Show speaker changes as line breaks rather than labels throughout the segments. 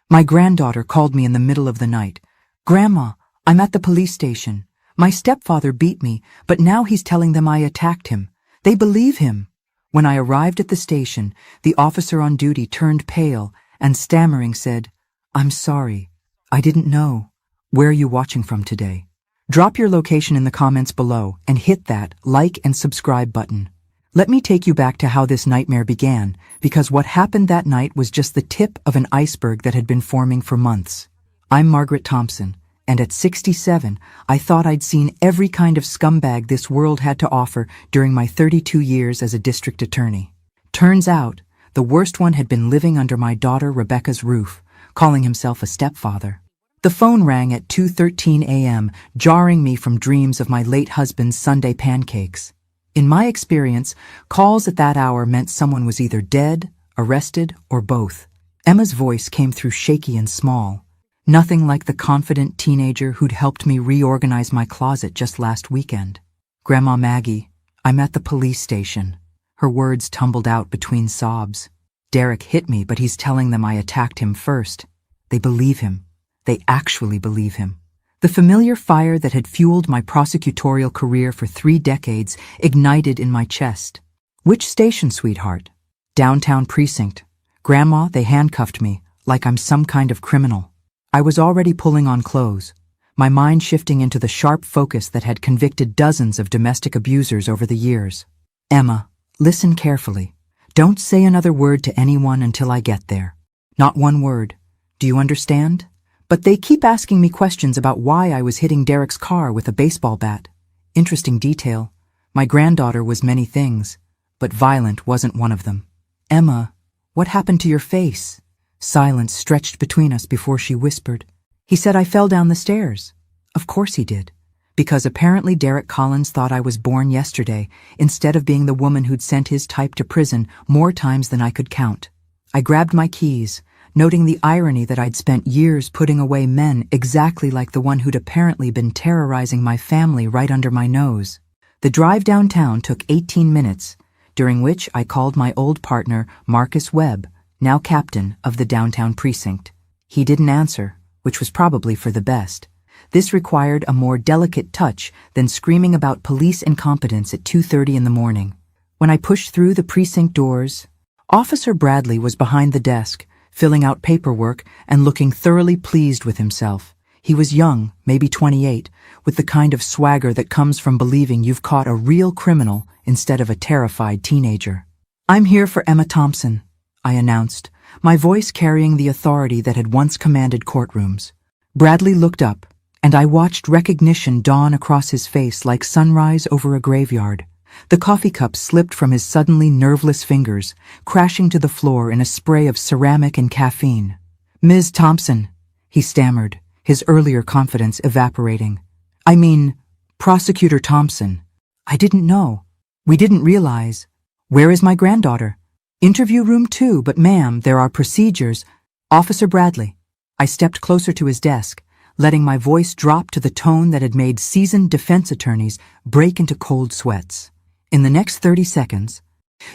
My granddaughter called me in the middle of the night. "Grandma, I'm at the police station. My stepfather beat me, but now he's telling them I attacked him. They believe him." When I arrived at the station, the officer on duty turned pale and stammering said, "I'm sorry. I didn't know. Where are you watching from today?" Drop your location in the comments below and hit that like and subscribe button. Let me take you back to how this nightmare began, because what happened that night was just the tip of an iceberg that had been forming for months. I'm Margaret Thompson, and at 67, I thought I'd seen every kind of scumbag this world had to offer during my 32 years as a district attorney. Turns out, the worst one had been living under my daughter Rebecca's roof, calling himself a stepfather. The phone rang at 2:13 a.m., jarring me from dreams of my late husband's Sunday pancakes. In my experience, calls at that hour meant someone was either dead, arrested, or both. Emma's voice came through shaky and small. Nothing like the confident teenager who'd helped me reorganize my closet just last weekend. "Grandma Maggie, I'm at the police station." Her words tumbled out between sobs. "Derek hit me, but he's telling them I attacked him first. They believe him. They actually believe him." The familiar fire that had fueled my prosecutorial career for 3 decades ignited in my chest. "Which station, sweetheart?" "Downtown precinct. Grandma, they handcuffed me, like I'm some kind of criminal." I was already pulling on clothes, my mind shifting into the sharp focus that had convicted dozens of domestic abusers over the years. "Emma, listen carefully. Don't say another word to anyone until I get there. Not one word. Do you understand? But they keep asking me questions about why I was hitting Derek's car with a baseball bat. Interesting detail. My granddaughter was many things, but violent wasn't one of them. "Emma, what happened to your face?" Silence stretched between us before she whispered, "He said I fell down the stairs." Of course he did, because apparently Derek Collins thought I was born yesterday, instead of being the woman who'd sent his type to prison more times than I could count. I grabbed my keys, noting the irony that I'd spent years putting away men exactly like the one who'd apparently been terrorizing my family right under my nose. The drive downtown took 18 minutes, during which I called my old partner, Marcus Webb, now captain of the downtown precinct. He didn't answer, which was probably for the best. This required a more delicate touch than screaming about police incompetence at 2:30 in the morning. When I pushed through the precinct doors, Officer Bradley was behind the desk, filling out paperwork and looking thoroughly pleased with himself. He was young, maybe 28, with the kind of swagger that comes from believing you've caught a real criminal instead of a terrified teenager. "I'm here for Emma Thompson," I announced, my voice carrying the authority that had once commanded courtrooms. Bradley looked up, and I watched recognition dawn across his face like sunrise over a graveyard. The coffee cup slipped from his suddenly nerveless fingers, crashing to the floor in a spray of ceramic and caffeine. "Ms. Thompson," he stammered, his earlier confidence evaporating. "I mean, Prosecutor Thompson. I didn't know. We didn't realize. Where is my granddaughter?" "Interview room 2, but ma'am, there are procedures." "Officer Bradley." I stepped closer to his desk, letting my voice drop to the tone that had made seasoned defense attorneys break into cold sweats. "In the next 30 seconds,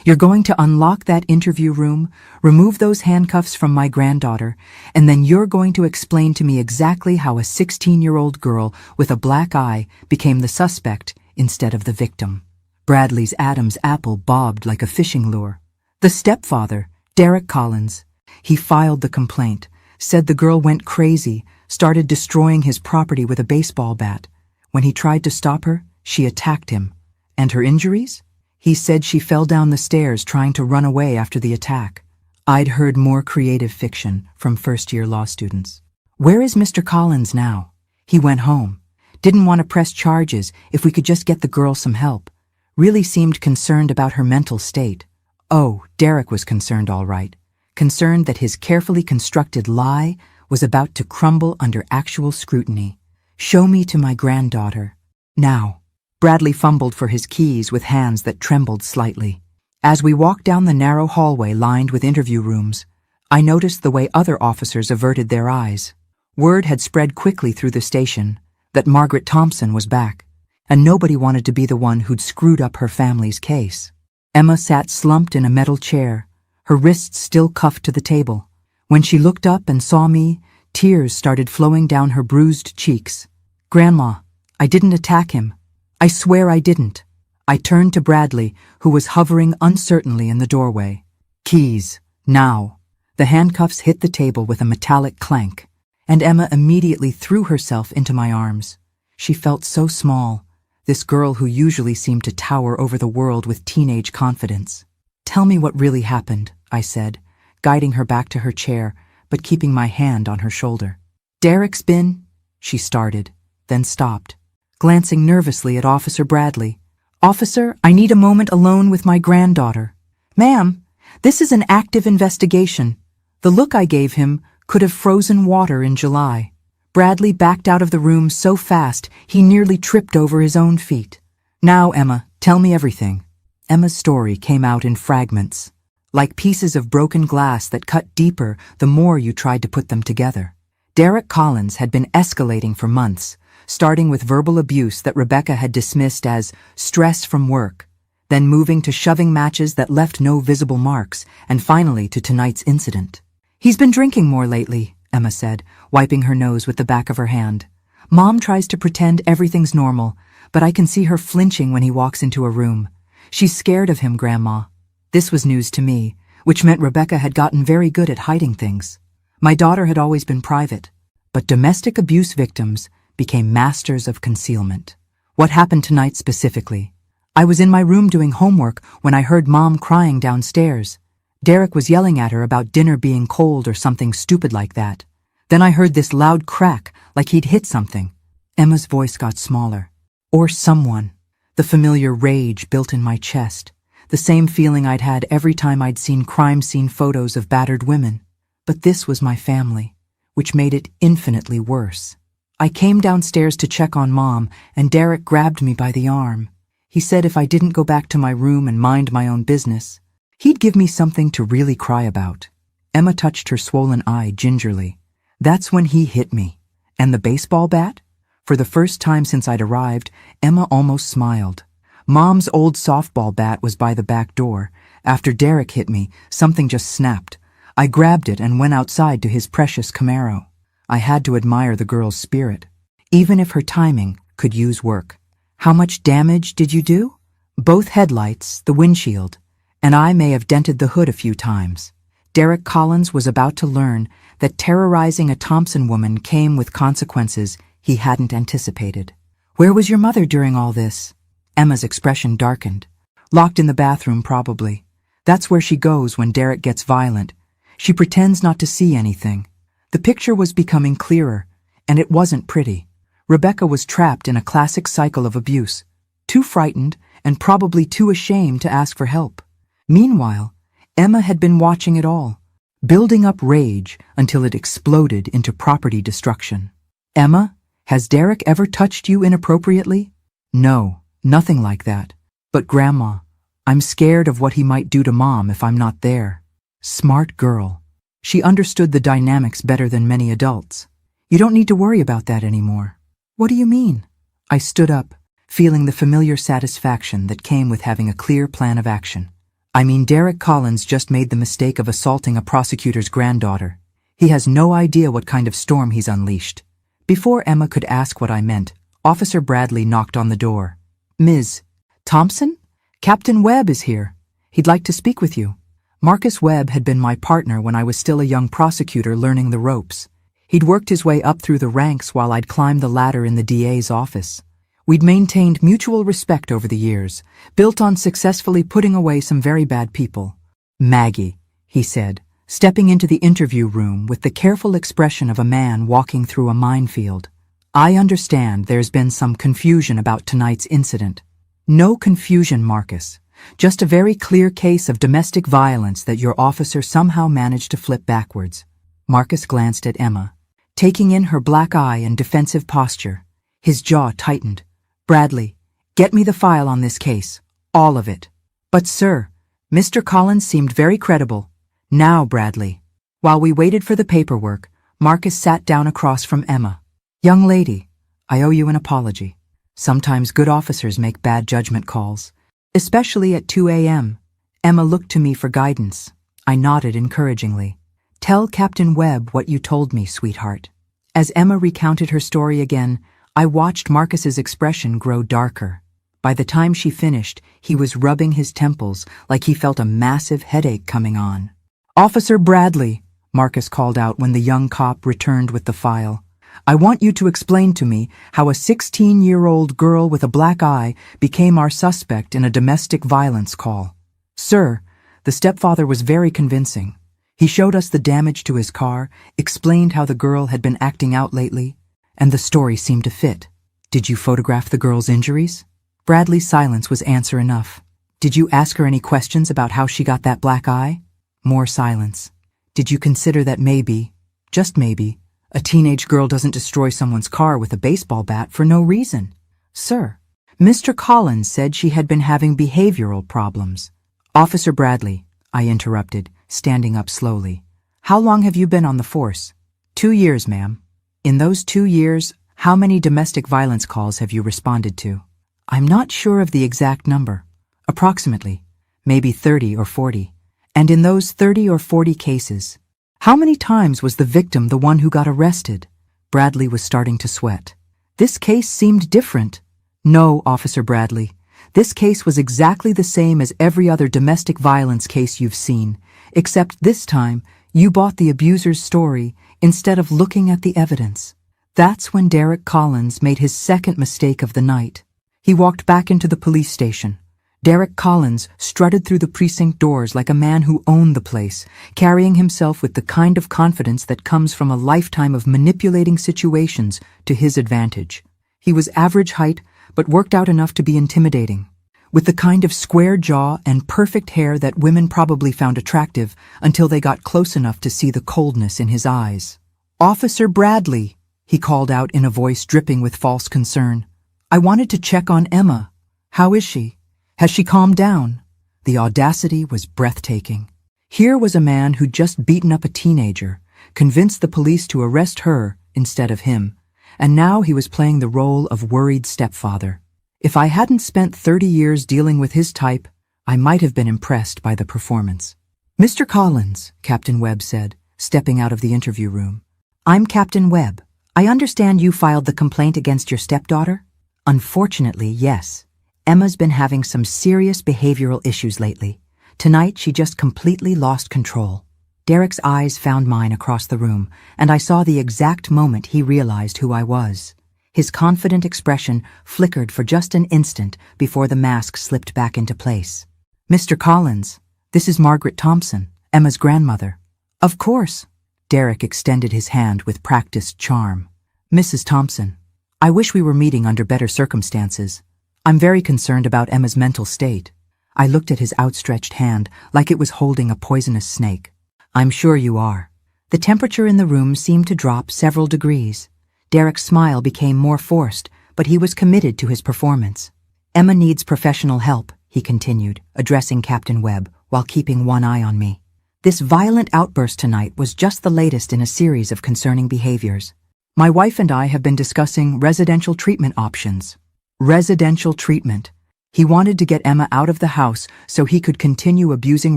you're going to unlock that interview room, remove those handcuffs from my granddaughter, and then you're going to explain to me exactly how a 16-year-old girl with a black eye became the suspect instead of the victim." Bradley's Adam's apple bobbed like a fishing lure. "The stepfather, Derek Collins. He filed the complaint, said the girl went crazy, started destroying his property with a baseball bat. When he tried to stop her, she attacked him. And her injuries? He said she fell down the stairs trying to run away after the attack." I'd heard more creative fiction from first-year law students. "Where is Mr. Collins now?" "He went home. Didn't want to press charges if we could just get the girl some help. Really seemed concerned about her mental state." Oh, Derek was concerned all right. Concerned that his carefully constructed lie was about to crumble under actual scrutiny. "Show me to my granddaughter. Now." Bradley fumbled for his keys with hands that trembled slightly. As we walked down the narrow hallway lined with interview rooms, I noticed the way other officers averted their eyes. Word had spread quickly through the station that Margaret Thompson was back, and nobody wanted to be the one who'd screwed up her family's case. Emma sat slumped in a metal chair, her wrists still cuffed to the table. When she looked up and saw me, tears started flowing down her bruised cheeks. "Grandma, I didn't attack him. I swear I didn't." I turned to Bradley, who was hovering uncertainly in the doorway. "Keys, now." The handcuffs hit the table with a metallic clank, and Emma immediately threw herself into my arms. She felt so small, this girl who usually seemed to tower over the world with teenage confidence. "Tell me what really happened," I said, guiding her back to her chair, but keeping my hand on her shoulder. "Derek's been—" she started, then stopped, glancing nervously at Officer Bradley. "Officer, I need a moment alone with my granddaughter." "Ma'am, this is an active investigation." The look I gave him could have frozen water in July. Bradley backed out of the room so fast he nearly tripped over his own feet. "Now, Emma, tell me everything." Emma's story came out in fragments, like pieces of broken glass that cut deeper the more you tried to put them together. Derek Collins had been escalating for months, starting with verbal abuse that Rebecca had dismissed as stress from work, then moving to shoving matches that left no visible marks, and finally to tonight's incident. "He's been drinking more lately," Emma said, wiping her nose with the back of her hand. "Mom tries to pretend everything's normal, but I can see her flinching when he walks into a room. She's scared of him, Grandma." This was news to me, which meant Rebecca had gotten very good at hiding things. My daughter had always been private, but domestic abuse victims became masters of concealment. What happened tonight specifically? I was in my room doing homework when I heard Mom crying downstairs. Derek was yelling at her about dinner being cold or something stupid like that. Then I heard this loud crack, like he'd hit something. Emma's voice got smaller. "Or someone." The familiar rage built in my chest, the same feeling I'd had every time I'd seen crime scene photos of battered women. But this was my family, which made it infinitely worse. I came downstairs to check on Mom, and Derek grabbed me by the arm. He said if I didn't go back to my room and mind my own business, he'd give me something to really cry about. Emma touched her swollen eye gingerly. "That's when he hit me. And the baseball bat?" For the first time since I'd arrived, Emma almost smiled. Mom's old softball bat was by the back door. After Derek hit me, something just snapped. I grabbed it and went outside to his precious Camaro. I had to admire the girl's spirit, even if her timing could use work. "How much damage did you do?" "Both headlights, the windshield, and I may have dented the hood a few times." Derek Collins was about to learn that terrorizing a Thompson woman came with consequences he hadn't anticipated. "Where was your mother during all this?" Emma's expression darkened. "Locked in the bathroom, probably. That's where she goes when Derek gets violent. She pretends not to see anything." The picture was becoming clearer, and it wasn't pretty. Rebecca was trapped in a classic cycle of abuse, too frightened and probably too ashamed to ask for help. Meanwhile, Emma had been watching it all, building up rage until it exploded into property destruction. "Emma, has Derek ever touched you inappropriately?" "No, nothing like that. But Grandma, I'm scared of what he might do to Mom if I'm not there." Smart girl. She understood the dynamics better than many adults. "You don't need to worry about that anymore." "What do you mean?" I stood up, feeling the familiar satisfaction that came with having a clear plan of action. "I mean, Derek Collins just made the mistake of assaulting a prosecutor's granddaughter. He has no idea what kind of storm he's unleashed." Before Emma could ask what I meant, Officer Bradley knocked on the door. "Ms. Thompson? Captain Webb is here. He'd like to speak with you." Marcus Webb had been my partner when I was still a young prosecutor learning the ropes. He'd worked his way up through the ranks while I'd climbed the ladder in the DA's office. We'd maintained mutual respect over the years, built on successfully putting away some very bad people. "Maggie," he said, stepping into the interview room with the careful expression of a man walking through a minefield. "I understand there's been some confusion about tonight's incident." "No confusion, Marcus. Just a very clear case of domestic violence that your officer somehow managed to flip backwards." Marcus glanced at Emma, taking in her black eye and defensive posture. His jaw tightened. "Bradley, get me the file on this case. All of it." "But sir," Mr. Collins seemed very credible. "Now, Bradley." While we waited for the paperwork, Marcus sat down across from Emma. "Young lady, I owe you an apology. Sometimes good officers make bad judgment calls, especially at 2 a.m. Emma looked to me for guidance. I nodded encouragingly. Tell Captain Webb what you told me, sweetheart. As Emma recounted her story again, I watched Marcus's expression grow darker. By the time she finished, he was rubbing his temples like he felt a massive headache coming on. "Officer Bradley," Marcus called out when the young cop returned with the file. "I want you to explain to me how a 16-year-old girl with a black eye became our suspect in a domestic violence call." "Sir, the stepfather was very convincing. He showed us the damage to his car, explained how the girl had been acting out lately, and the story seemed to fit." "Did you photograph the girl's injuries?" Bradley's silence was answer enough. "Did you ask her any questions about how she got that black eye?" More silence. "Did you consider that maybe, just maybe, a teenage girl doesn't destroy someone's car with a baseball bat for no reason?" "Sir, Mr. Collins said she had been having behavioral problems." "Officer Bradley," I interrupted, standing up slowly. "How long have you been on the force?" 2 years, ma'am." "In those 2 years, how many domestic violence calls have you responded to?" "I'm not sure of the exact number. Approximately, maybe 30 or 40. And in those 30 or 40 cases, how many times was the victim the one who got arrested?" Bradley was starting to sweat. "This case seemed different." "No, Officer Bradley. This case was exactly the same as every other domestic violence case you've seen, except this time you bought the abuser's story instead of looking at the evidence." That's when Derek Collins made his second mistake of the night. He walked back into the police station. Derek Collins strutted through the precinct doors like a man who owned the place, carrying himself with the kind of confidence that comes from a lifetime of manipulating situations to his advantage. He was average height, but worked out enough to be intimidating, with the kind of square jaw and perfect hair that women probably found attractive until they got close enough to see the coldness in his eyes. "Officer Bradley," he called out in a voice dripping with false concern. "I wanted to check on Emma. How is she? Has she calmed down?" The audacity was breathtaking. Here was a man who'd just beaten up a teenager, convinced the police to arrest her instead of him, and now he was playing the role of worried stepfather. If I hadn't spent 30 years dealing with his type, I might have been impressed by the performance. "Mr. Collins," Captain Webb said, stepping out of the interview room. "I'm Captain Webb. I understand you filed the complaint against your stepdaughter?" "Unfortunately, yes. Emma's been having some serious behavioral issues lately. Tonight, she just completely lost control." Derek's eyes found mine across the room, and I saw the exact moment he realized who I was. His confident expression flickered for just an instant before the mask slipped back into place. "Mr. Collins, this is Margaret Thompson, Emma's grandmother." "Of course." Derek extended his hand with practiced charm. "Mrs. Thompson, I wish we were meeting under better circumstances. I'm very concerned about Emma's mental state." I looked at his outstretched hand like it was holding a poisonous snake. "I'm sure you are." The temperature in the room seemed to drop several degrees. Derek's smile became more forced, but he was committed to his performance. "Emma needs professional help," he continued, addressing Captain Webb while keeping one eye on me. "This violent outburst tonight was just the latest in a series of concerning behaviors. My wife and I have been discussing residential treatment options." Residential treatment. He wanted to get Emma out of the house so he could continue abusing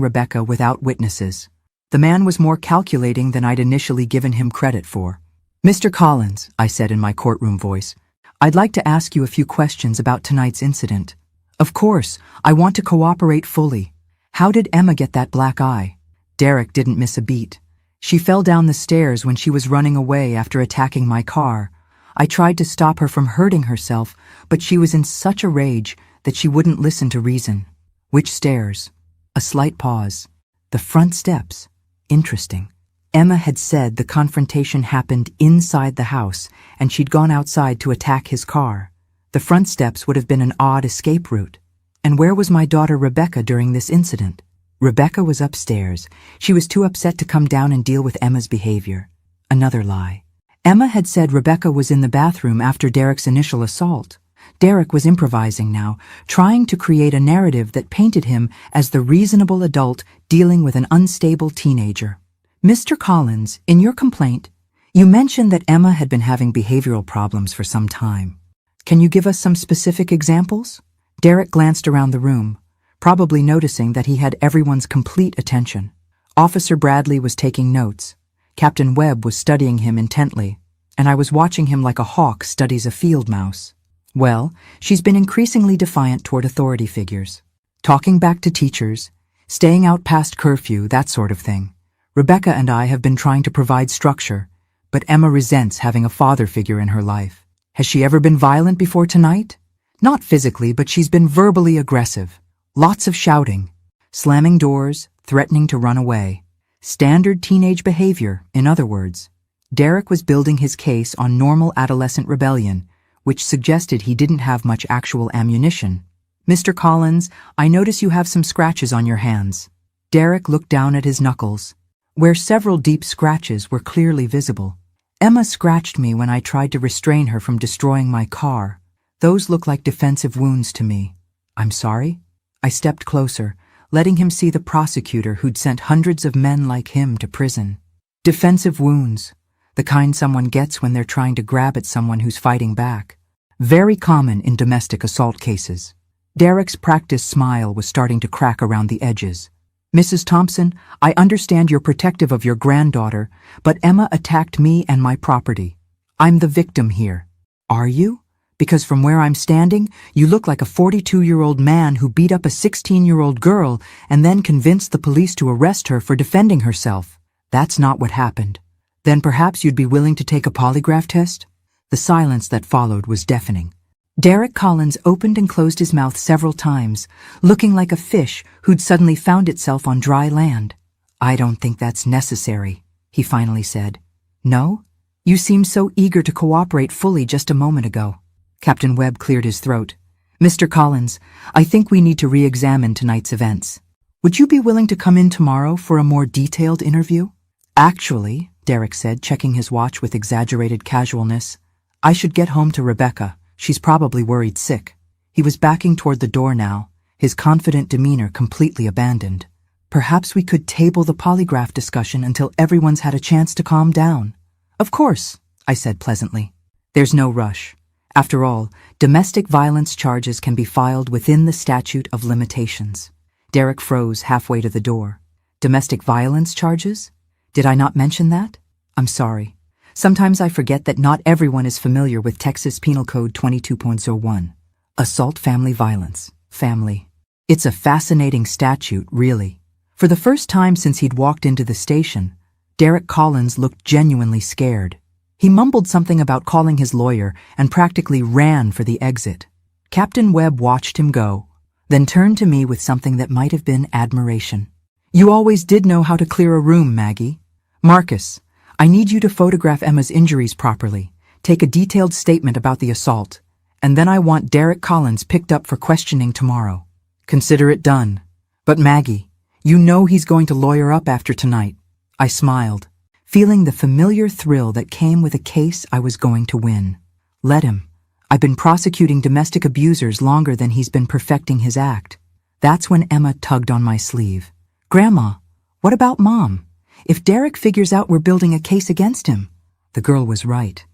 Rebecca without witnesses. The man was more calculating than I'd initially given him credit for. "Mr. Collins," I said in my courtroom voice, "I'd like to ask you a few questions about tonight's incident." "Of course, I want to cooperate fully. How did Emma get that black eye?" Derek didn't miss a beat. "She fell down the stairs when she was running away after attacking my car. I tried to stop her from hurting herself, but she was in such a rage that she wouldn't listen to reason." "Which stairs?" A slight pause. "The front steps." Interesting. Emma had said the confrontation happened inside the house, and she'd gone outside to attack his car. The front steps would have been an odd escape route. And where was my daughter Rebecca during this incident? Rebecca was upstairs. She was too upset to come down and deal with Emma's behavior. Another lie. Emma had said Rebecca was in the bathroom after Derek's initial assault. Derek was improvising now, trying to create a narrative that painted him as the reasonable adult dealing with an unstable teenager. "Mr. Collins, in your complaint, you mentioned that Emma had been having behavioral problems for some time. Can you give us some specific examples?" Derek glanced around the room, probably noticing that he had everyone's complete attention. Officer Bradley was taking notes. Captain Webb was studying him intently, and I was watching him like a hawk studies a field mouse. Well, she's been increasingly defiant toward authority figures. Talking back to teachers, staying out past curfew, that sort of thing. Rebecca and I have been trying to provide structure, but Emma resents having a father figure in her life. Has she ever been violent before tonight? Not physically, but she's been verbally aggressive. Lots of shouting, slamming doors, threatening to run away. Standard teenage behavior, in other words. Derek was building his case on normal adolescent rebellion, which suggested he didn't have much actual ammunition. Mr. Collins, I notice you have some scratches on your hands. Derek looked down at his knuckles, where several deep scratches were clearly visible. Emma scratched me when I tried to restrain her from destroying my car. Those look like defensive wounds to me. I'm sorry? I stepped closer, letting him see the prosecutor who'd sent hundreds of men like him to prison. Defensive wounds, the kind someone gets when they're trying to grab at someone who's fighting back. Very common in domestic assault cases. Derek's practiced smile was starting to crack around the edges. Mrs. Thompson, I understand you're protective of your granddaughter, but Emma attacked me and my property. I'm the victim here. Are you? Because from where I'm standing, you look like a 42-year-old man who beat up a 16-year-old girl and then convinced the police to arrest her for defending herself. That's not what happened. Then perhaps you'd be willing to take a polygraph test? The silence that followed was deafening. Derek Collins opened and closed his mouth several times, looking like a fish who'd suddenly found itself on dry land. I don't think that's necessary, he finally said. No? You seemed so eager to cooperate fully just a moment ago. Captain Webb cleared his throat. Mr. Collins, I think we need to re-examine tonight's events. Would you be willing to come in tomorrow for a more detailed interview? Actually, Derek said, checking his watch with exaggerated casualness, I should get home to Rebecca. She's probably worried sick. He was backing toward the door now, his confident demeanor completely abandoned. Perhaps we could table the polygraph discussion until everyone's had a chance to calm down. Of course, I said pleasantly. There's no rush. After all, domestic violence charges can be filed within the statute of limitations. Derek froze halfway to the door. Domestic violence charges? Did I not mention that? I'm sorry. Sometimes I forget that not everyone is familiar with Texas Penal Code 22.01. Assault family violence. Family. It's a fascinating statute, really. For the first time since he'd walked into the station, Derek Collins looked genuinely scared. He mumbled something about calling his lawyer and practically ran for the exit. Captain Webb watched him go, then turned to me with something that might have been admiration. You always did know how to clear a room, Maggie. Marcus, I need you to photograph Emma's injuries properly, take a detailed statement about the assault, and then I want Derek Collins picked up for questioning tomorrow. Consider it done. But Maggie, you know he's going to lawyer up after tonight. I smiled, feeling the familiar thrill that came with a case I was going to win. Let him. I've been prosecuting domestic abusers longer than he's been perfecting his act. That's when Emma tugged on my sleeve. Grandma, what about Mom? If Derek figures out we're building a case against him. The girl was right.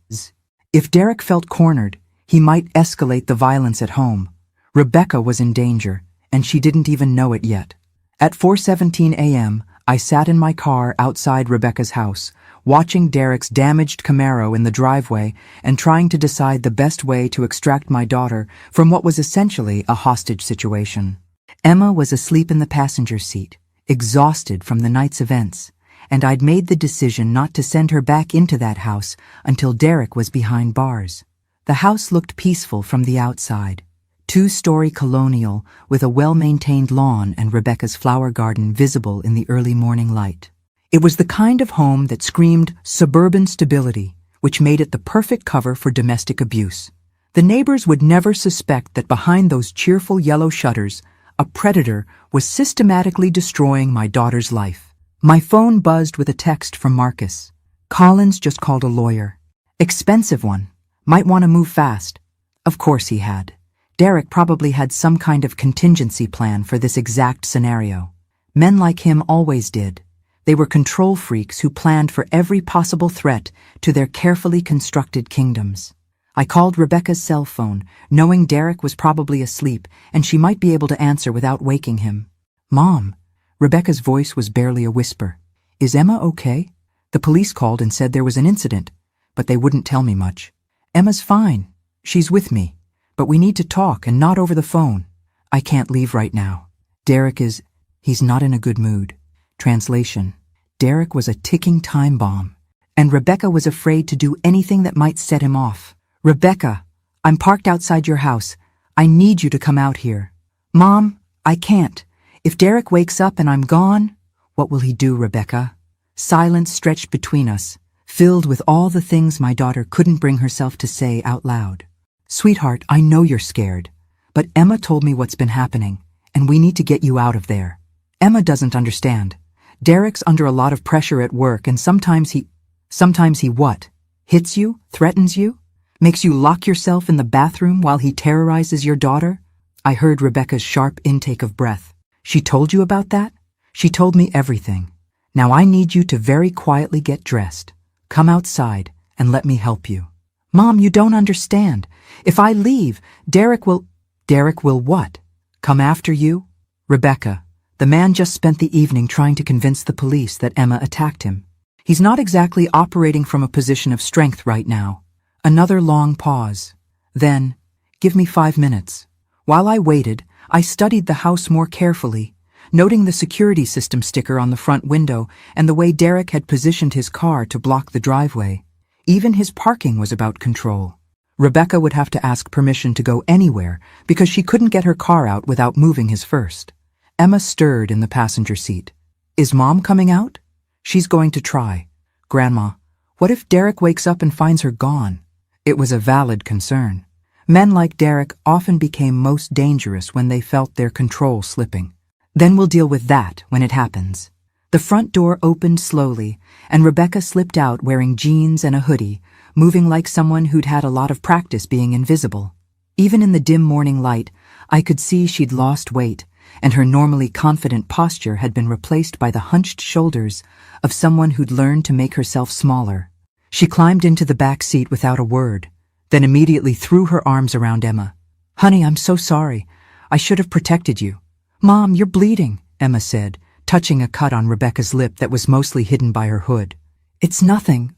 If Derek felt cornered, he might escalate the violence at home. Rebecca was in danger, and she didn't even know it yet. At 4:17 a.m., I sat in my car outside Rebecca's house, watching Derek's damaged Camaro in the driveway and trying to decide the best way to extract my daughter from what was essentially a hostage situation. Emma was asleep in the passenger seat, exhausted from the night's events, and I'd made the decision not to send her back into that house until Derek was behind bars. The house looked peaceful from the outside. 2-story colonial with a well-maintained lawn and Rebecca's flower garden visible in the early morning light. It was the kind of home that screamed suburban stability, which made it the perfect cover for domestic abuse. The neighbors would never suspect that behind those cheerful yellow shutters, a predator was systematically destroying my daughter's life. My phone buzzed with a text from Marcus. Collins just called a lawyer. Expensive one. Might want to move fast. Of course he had. Derek probably had some kind of contingency plan for this exact scenario. Men like him always did. They were control freaks who planned for every possible threat to their carefully constructed kingdoms. I called Rebecca's cell phone, knowing Derek was probably asleep and she might be able to answer without waking him. Mom. Rebecca's voice was barely a whisper. Is Emma okay? The police called and said there was an incident, but they wouldn't tell me much. Emma's fine. She's with me. But we need to talk and not over the phone. I can't leave right now. He's not in a good mood. Translation: Derek was a ticking time bomb, and Rebecca was afraid to do anything that might set him off. Rebecca, I'm parked outside your house. I need you to come out here. Mom, I can't. If Derek wakes up and I'm gone, what will he do, Rebecca? Silence stretched between us, filled with all the things my daughter couldn't bring herself to say out loud. Sweetheart, I know you're scared, but Emma told me what's been happening, and we need to get you out of there. Emma doesn't understand. Derek's under a lot of pressure at work, and sometimes he what? Hits you? Threatens you? Makes you lock yourself in the bathroom while he terrorizes your daughter? I heard Rebecca's sharp intake of breath. She told you about that? She told me everything. Now I need you to very quietly get dressed. Come outside and let me help you. Mom, you don't understand. If I leave, Derek will what? Come after you? Rebecca, the man just spent the evening trying to convince the police that Emma attacked him. He's not exactly operating from a position of strength right now. Another long pause. Then, give me 5 minutes. While I waited, I studied the house more carefully, noting the security system sticker on the front window and the way Derek had positioned his car to block the driveway. Even his parking was about control. Rebecca would have to ask permission to go anywhere because she couldn't get her car out without moving his first. Emma stirred in the passenger seat. Is Mom coming out? She's going to try. Grandma, what if Derek wakes up and finds her gone? It was a valid concern. Men like Derek often became most dangerous when they felt their control slipping. Then we'll deal with that when it happens. The front door opened slowly, and Rebecca slipped out wearing jeans and a hoodie, moving like someone who'd had a lot of practice being invisible. Even in the dim morning light, I could see she'd lost weight, and her normally confident posture had been replaced by the hunched shoulders of someone who'd learned to make herself smaller. She climbed into the back seat without a word, then immediately threw her arms around Emma. Honey, I'm so sorry. I should have protected you. Mom, you're bleeding, Emma said, touching a cut on Rebecca's lip that was mostly hidden by her hood. It's nothing.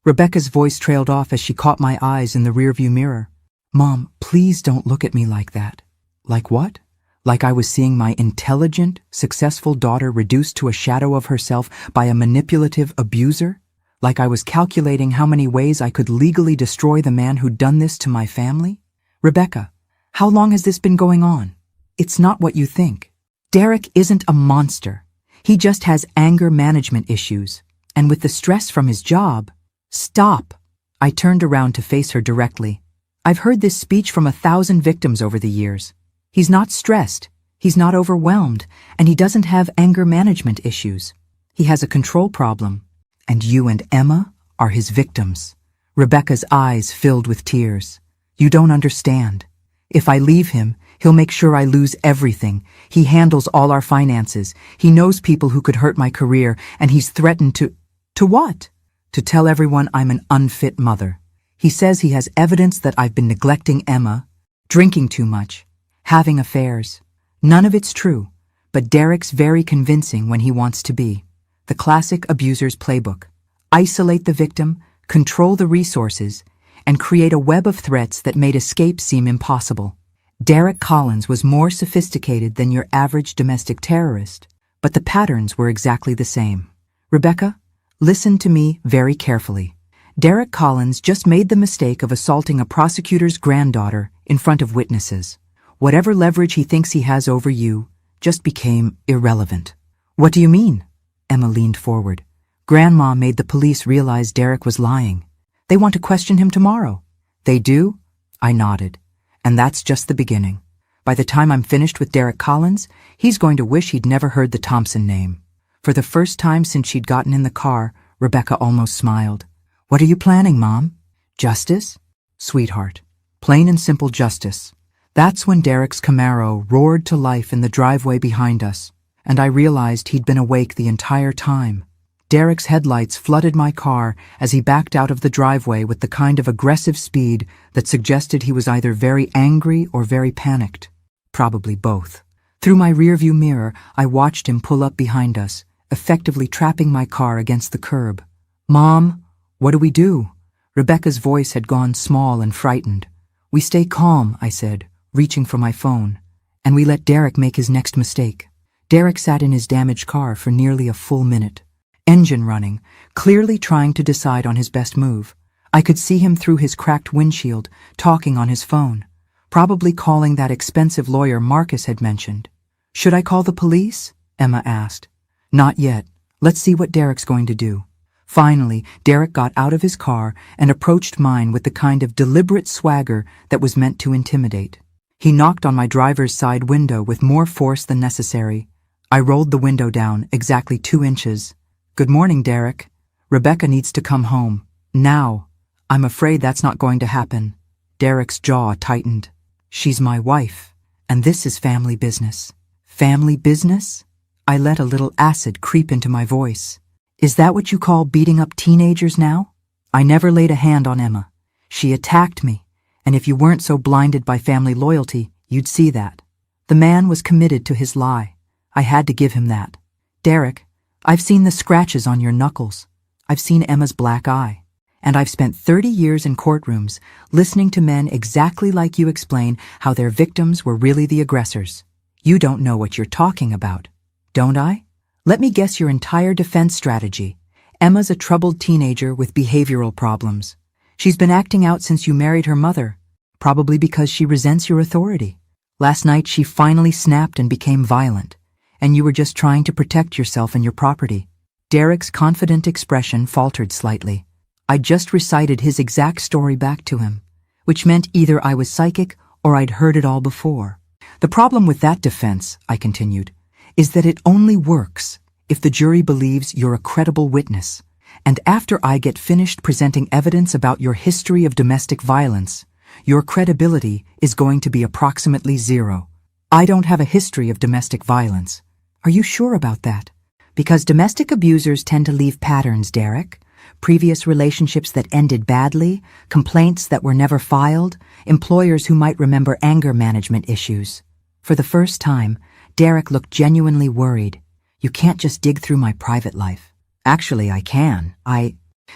Rebecca's voice trailed off as she caught my eyes in the rearview mirror. Mom, please don't look at me like that. Like what? Like I was seeing my intelligent, successful daughter reduced to a shadow of herself by a manipulative abuser? Like I was calculating how many ways I could legally destroy the man who'd done this to my family? Rebecca, how long has this been going on? It's not what you think. Derek isn't a monster. He just has anger management issues. And with the stress from his job... Stop! I turned around to face her directly. I've heard this speech from 1,000 victims over the years. He's not stressed, he's not overwhelmed, and he doesn't have anger management issues. He has a control problem. And you and Emma are his victims. Rebecca's eyes filled with tears. You don't understand. If I leave him, he'll make sure I lose everything. He handles all our finances. He knows people who could hurt my career, and he's threatened to... To what? To tell everyone I'm an unfit mother. He says he has evidence that I've been neglecting Emma, drinking too much, having affairs. None of it's true, but Derek's very convincing when he wants to be. The classic abuser's playbook. Isolate the victim, control the resources, and create a web of threats that made escape seem impossible. Derek Collins was more sophisticated than your average domestic terrorist, but the patterns were exactly the same. Rebecca, listen to me very carefully. Derek Collins just made the mistake of assaulting a prosecutor's granddaughter in front of witnesses. Whatever leverage he thinks he has over you just became irrelevant. What do you mean? Emma leaned forward. Grandma made the police realize Derek was lying. They want to question him tomorrow. They do? I nodded. And that's just the beginning. By the time I'm finished with Derek Collins, he's going to wish he'd never heard the Thompson name. For the first time since she'd gotten in the car, Rebecca almost smiled. What are you planning, Mom? Justice? Sweetheart. Plain and simple justice. That's when Derek's Camaro roared to life in the driveway behind us, and I realized he'd been awake the entire time. Derek's headlights flooded my car as he backed out of the driveway with the kind of aggressive speed that suggested he was either very angry or very panicked. Probably both. Through my rearview mirror, I watched him pull up behind us, effectively trapping my car against the curb. "Mom, what do we do?" Rebecca's voice had gone small and frightened. "We stay calm," I said, reaching for my phone, "and we let Derek make his next mistake." Derek sat in his damaged car for nearly a full minute, engine running, clearly trying to decide on his best move. I could see him through his cracked windshield, talking on his phone, probably calling that expensive lawyer Marcus had mentioned. "Should I call the police?" Emma asked. "Not yet. Let's see what Derek's going to do." Finally, Derek got out of his car and approached mine with the kind of deliberate swagger that was meant to intimidate. He knocked on my driver's side window with more force than necessary. I rolled the window down exactly 2 inches. "Good morning, Derek. Rebecca needs to come home. Now." "I'm afraid that's not going to happen." Derek's jaw tightened. "She's my wife, and this is family business." "Family business?" I let a little acid creep into my voice. "Is that what you call beating up teenagers now?" I never laid a hand on Emma. She attacked me, and if you weren't so blinded by family loyalty, you'd see that. The man was committed to his lie. I had to give him that. "Derek, I've seen the scratches on your knuckles. I've seen Emma's black eye. And I've spent 30 years in courtrooms listening to men exactly like you explain how their victims were really the aggressors. You don't know what you're talking about, don't I? Let me guess your entire defense strategy. Emma's a troubled teenager with behavioral problems. She's been acting out since you married her mother, probably because she resents your authority. Last night she finally snapped and became violent, and you were just trying to protect yourself and your property." Derek's confident expression faltered slightly. I just recited his exact story back to him, which meant either I was psychic or I'd heard it all before. "The problem with that defense," I continued, "is that it only works if the jury believes you're a credible witness. And after I get finished presenting evidence about your history of domestic violence, your credibility is going to be approximately 0. I don't have a history of domestic violence." "Are you sure about that?" "Because domestic abusers tend to leave patterns, Derek. Previous relationships that ended badly, complaints that were never filed, employers who might remember anger management issues." For the first time, Derek looked genuinely worried. "You can't just dig through my private life." "Actually, I can.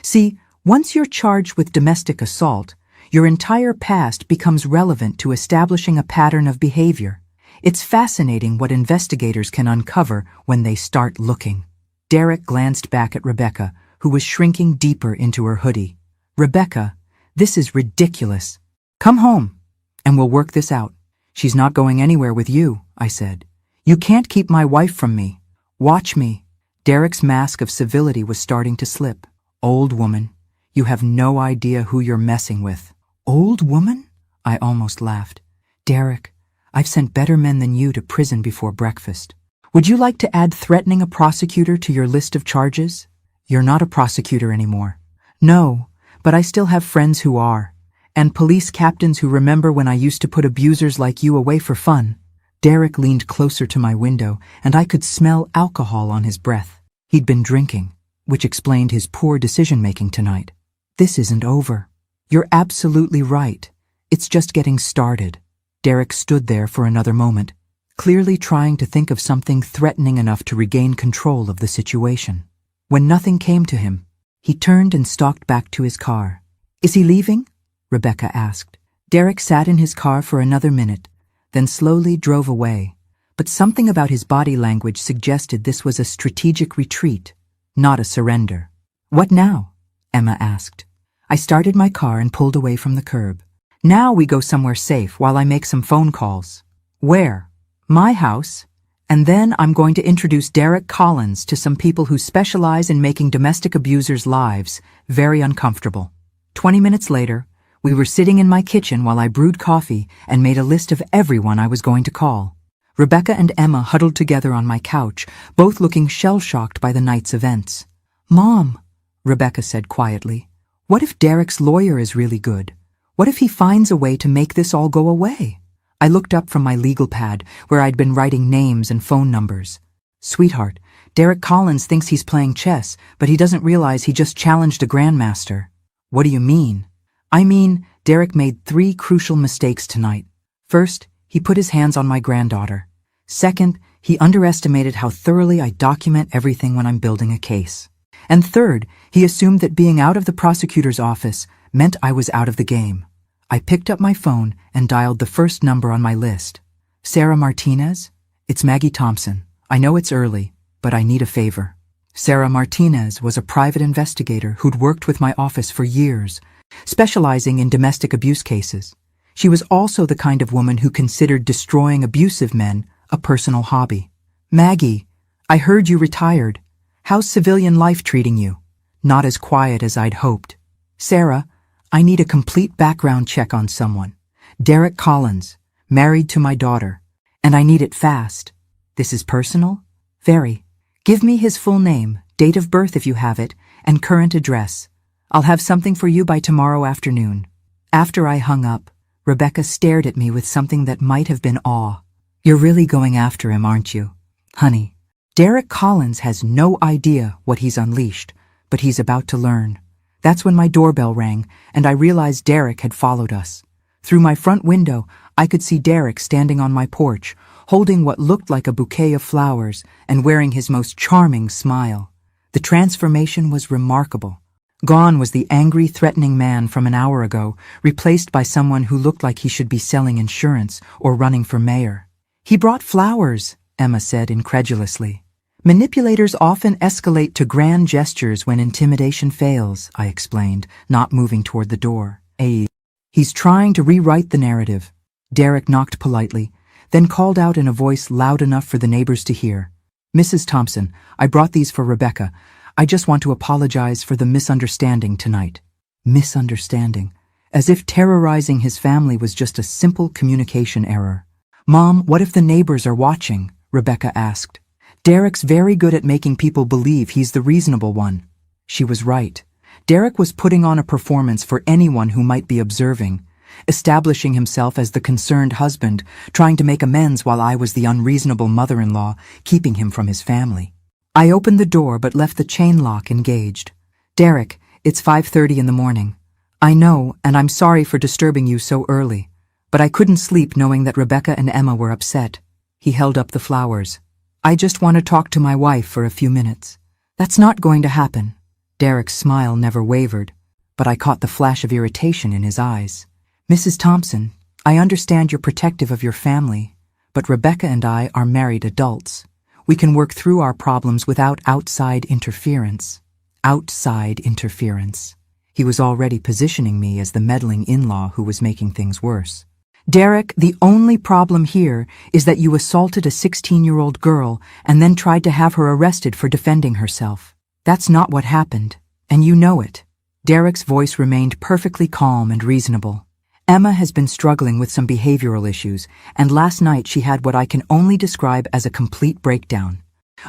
See, once you're charged with domestic assault, your entire past becomes relevant to establishing a pattern of behavior. It's fascinating what investigators can uncover when they start looking." Derek glanced back at Rebecca, who was shrinking deeper into her hoodie. "Rebecca, this is ridiculous. Come home, and we'll work this out." "She's not going anywhere with you," I said. "You can't keep my wife from me. Watch me." Derek's mask of civility was starting to slip. "Old woman, you have no idea who you're messing with." "Old woman?" I almost laughed. "Derek, I've sent better men than you to prison before breakfast. Would you like to add threatening a prosecutor to your list of charges?" "You're not a prosecutor anymore." "No, but I still have friends who are, and police captains who remember when I used to put abusers like you away for fun." Derek leaned closer to my window, and I could smell alcohol on his breath. He'd been drinking, which explained his poor decision-making tonight. "This isn't over." "You're absolutely right. It's just getting started." Derek stood there for another moment, clearly trying to think of something threatening enough to regain control of the situation. When nothing came to him, he turned and stalked back to his car. "Is he leaving?" Rebecca asked. Derek sat in his car for another minute, then slowly drove away. But something about his body language suggested this was a strategic retreat, not a surrender. "What now?" Emma asked. I started my car and pulled away from the curb. "Now we go somewhere safe while I make some phone calls." "Where?" "My house. And then I'm going to introduce Derek Collins to some people who specialize in making domestic abusers' lives very uncomfortable." 20 minutes later, we were sitting in my kitchen while I brewed coffee and made a list of everyone I was going to call. Rebecca and Emma huddled together on my couch, both looking shell-shocked by the night's events. "Mom," Rebecca said quietly, "what if Derek's lawyer is really good? What if he finds a way to make this all go away?" I looked up from my legal pad, where I'd been writing names and phone numbers. "Sweetheart, Derek Collins thinks he's playing chess, but he doesn't realize he just challenged a grandmaster." "What do you mean?" "I mean, Derek made 3 crucial mistakes tonight. First, he put his hands on my granddaughter. Second, he underestimated how thoroughly I document everything when I'm building a case. And third, he assumed that being out of the prosecutor's office meant I was out of the game. I picked up my phone and dialed the first number on my list. Sarah Martinez? It's Maggie Thompson. I know it's early, but I need a favor. Sarah Martinez was a private investigator who'd worked with my office for years, specializing in domestic abuse cases. She was also the kind of woman who considered destroying abusive men a personal hobby. Maggie, I heard you retired. How's civilian life treating you? Not as quiet as I'd hoped. Sarah, I need a complete background check on someone. Derek Collins, married to my daughter. And I need it fast. This is personal? Very. Give me his full name, date of birth if you have it, and current address. I'll have something for you by tomorrow afternoon. After I hung up, Rebecca stared at me with something that might have been awe. You're really going after him, aren't you? Honey, Derek Collins has no idea what he's unleashed, but he's about to learn. That's when my doorbell rang, and I realized Derek had followed us. Through my front window, I could see Derek standing on my porch, holding what looked like a bouquet of flowers and wearing his most charming smile. The transformation was remarkable. Gone was the angry, threatening man from an hour ago, replaced by someone who looked like he should be selling insurance or running for mayor. He brought flowers, Emma said incredulously. Manipulators often escalate to grand gestures when intimidation fails, I explained, not moving toward the door. He's trying to rewrite the narrative. Derek knocked politely, then called out in a voice loud enough for the neighbors to hear. Mrs. Thompson, I brought these for Rebecca. I just want to apologize for the misunderstanding tonight. Misunderstanding. As if terrorizing his family was just a simple communication error. Mom, what if the neighbors are watching? Rebecca asked. Derek's very good at making people believe he's the reasonable one. She was right. Derek was putting on a performance for anyone who might be observing, establishing himself as the concerned husband, trying to make amends while I was the unreasonable mother-in-law, keeping him from his family. I opened the door but left the chain lock engaged. Derek, it's 5:30 in the morning. I know, and I'm sorry for disturbing you so early, but I couldn't sleep knowing that Rebecca and Emma were upset. He held up the flowers. I just want to talk to my wife for a few minutes. That's not going to happen. Derek's smile never wavered, but I caught the flash of irritation in his eyes. Mrs. Thompson, I understand you're protective of your family, but Rebecca and I are married adults. We can work through our problems without outside interference. Outside interference. He was already positioning me as the meddling in-law who was making things worse. Derek, the only problem here is that you assaulted a 16-year-old girl and then tried to have her arrested for defending herself. That's not what happened, and you know it. Derek's voice remained perfectly calm and reasonable. Emma has been struggling with some behavioral issues, and last night she had what I can only describe as a complete breakdown.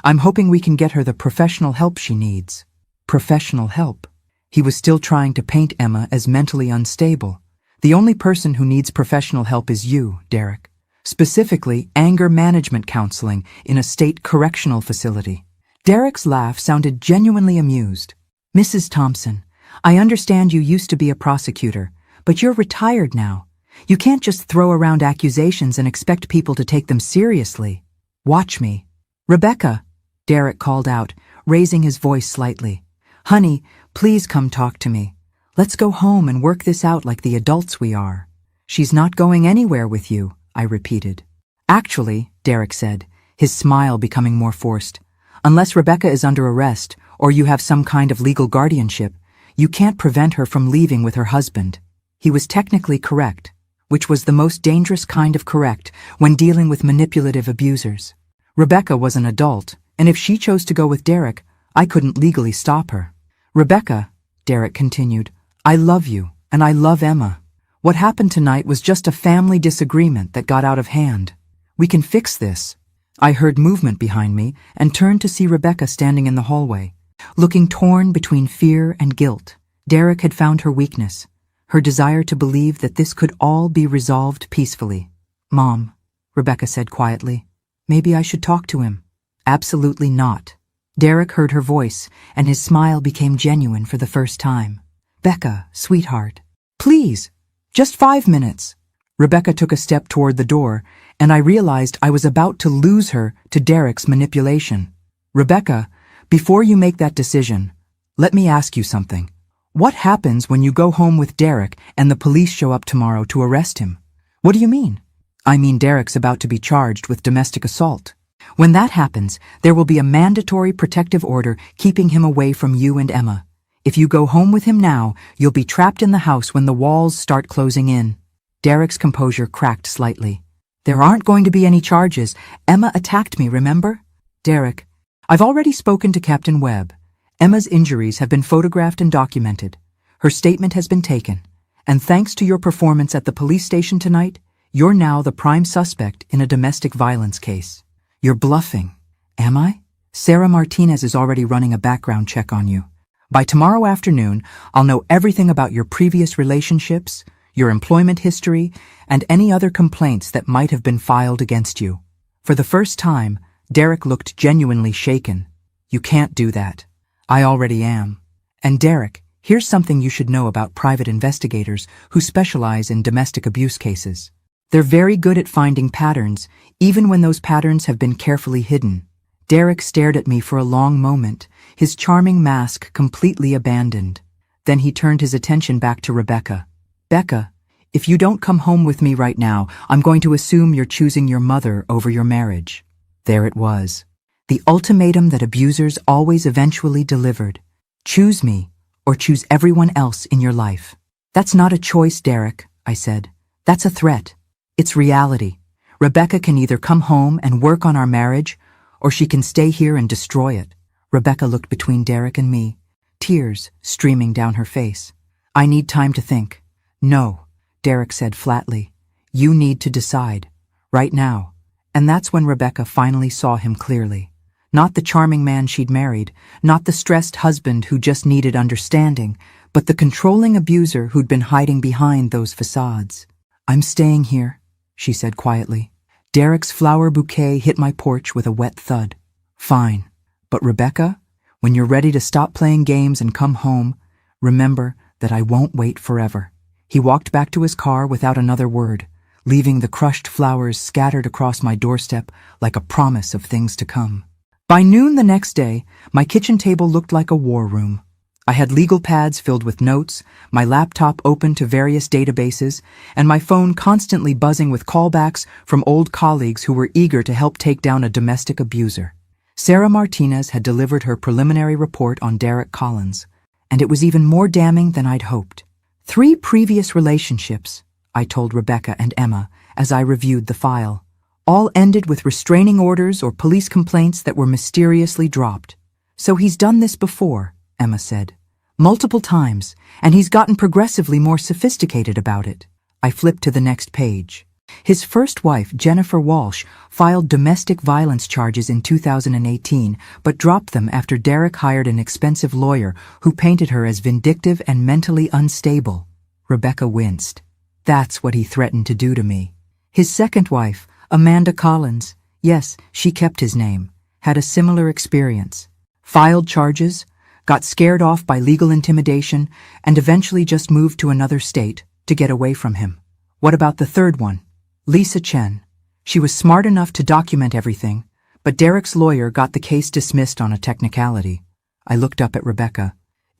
I'm hoping we can get her the professional help she needs. Professional help? He was still trying to paint Emma as mentally unstable. The only person who needs professional help is you, Derek. Specifically, anger management counseling in a state correctional facility. Derek's laugh sounded genuinely amused. Mrs. Thompson, I understand you used to be a prosecutor, but you're retired now. You can't just throw around accusations and expect people to take them seriously. Watch me. Rebecca, Derek called out, raising his voice slightly. Honey, please come talk to me. Let's go home and work this out like the adults we are. She's not going anywhere with you, I repeated. Actually, Derek said, his smile becoming more forced, unless Rebecca is under arrest or you have some kind of legal guardianship, you can't prevent her from leaving with her husband. He was technically correct, which was the most dangerous kind of correct when dealing with manipulative abusers. Rebecca was an adult, and if she chose to go with Derek, I couldn't legally stop her. Rebecca, Derek continued, I love you, and I love Emma. What happened tonight was just a family disagreement that got out of hand. We can fix this. I heard movement behind me and turned to see Rebecca standing in the hallway, looking torn between fear and guilt. Derek had found her weakness, her desire to believe that this could all be resolved peacefully. Mom, Rebecca said quietly, maybe I should talk to him. Absolutely not. Derek heard her voice, and his smile became genuine for the first time. Becca, sweetheart. Please, just 5 minutes. Rebecca took a step toward the door, and I realized I was about to lose her to Derek's manipulation. Rebecca, before you make that decision, let me ask you something. What happens when you go home with Derek and the police show up tomorrow to arrest him? What do you mean? I mean Derek's about to be charged with domestic assault. When that happens, there will be a mandatory protective order keeping him away from you and Emma. If you go home with him now, you'll be trapped in the house when the walls start closing in. Derek's composure cracked slightly. There aren't going to be any charges. Emma attacked me, remember? Derek, I've already spoken to Captain Webb. Emma's injuries have been photographed and documented. Her statement has been taken. And thanks to your performance at the police station tonight, you're now the prime suspect in a domestic violence case. You're bluffing. Am I? Sarah Martinez is already running a background check on you. By tomorrow afternoon, I'll know everything about your previous relationships, your employment history, and any other complaints that might have been filed against you. For the first time, Derek looked genuinely shaken. You can't do that. I already am. And Derek, here's something you should know about private investigators who specialize in domestic abuse cases. They're very good at finding patterns, even when those patterns have been carefully hidden. Derek stared at me for a long moment, his charming mask completely abandoned. Then he turned his attention back to Rebecca. Becca, if you don't come home with me right now, I'm going to assume you're choosing your mother over your marriage. There it was. The ultimatum that abusers always eventually delivered. Choose me, or choose everyone else in your life. That's not a choice, Derek, I said. That's a threat. It's reality. Rebecca can either come home and work on our marriage, or she can stay here and destroy it. Rebecca looked between Derek and me, tears streaming down her face. I need time to think. No, Derek said flatly. You need to decide. Right now. And that's when Rebecca finally saw him clearly. Not the charming man she'd married, not the stressed husband who just needed understanding, but the controlling abuser who'd been hiding behind those facades. I'm staying here, she said quietly. Derek's flower bouquet hit my porch with a wet thud. Fine. But Rebecca, when you're ready to stop playing games and come home, remember that I won't wait forever. He walked back to his car without another word, leaving the crushed flowers scattered across my doorstep like a promise of things to come. By noon the next day, my kitchen table looked like a war room. I had legal pads filled with notes, my laptop open to various databases, and my phone constantly buzzing with callbacks from old colleagues who were eager to help take down a domestic abuser. Sarah Martinez had delivered her preliminary report on Derek Collins, and it was even more damning than I'd hoped. 3 previous relationships, I told Rebecca and Emma as I reviewed the file, all ended with restraining orders or police complaints that were mysteriously dropped. So he's done this before, Emma said. Multiple times, and he's gotten progressively more sophisticated about it. I flipped to the next page. His first wife, Jennifer Walsh, filed domestic violence charges in 2018, but dropped them after Derek hired an expensive lawyer who painted her as vindictive and mentally unstable. Rebecca winced. That's what he threatened to do to me. His second wife, Amanda Collins, yes, she kept his name, had a similar experience. Filed charges, got scared off by legal intimidation, and eventually just moved to another state to get away from him. What about the third one? Lisa Chen. She was smart enough to document everything, but Derek's lawyer got the case dismissed on a technicality. I looked up at Rebecca.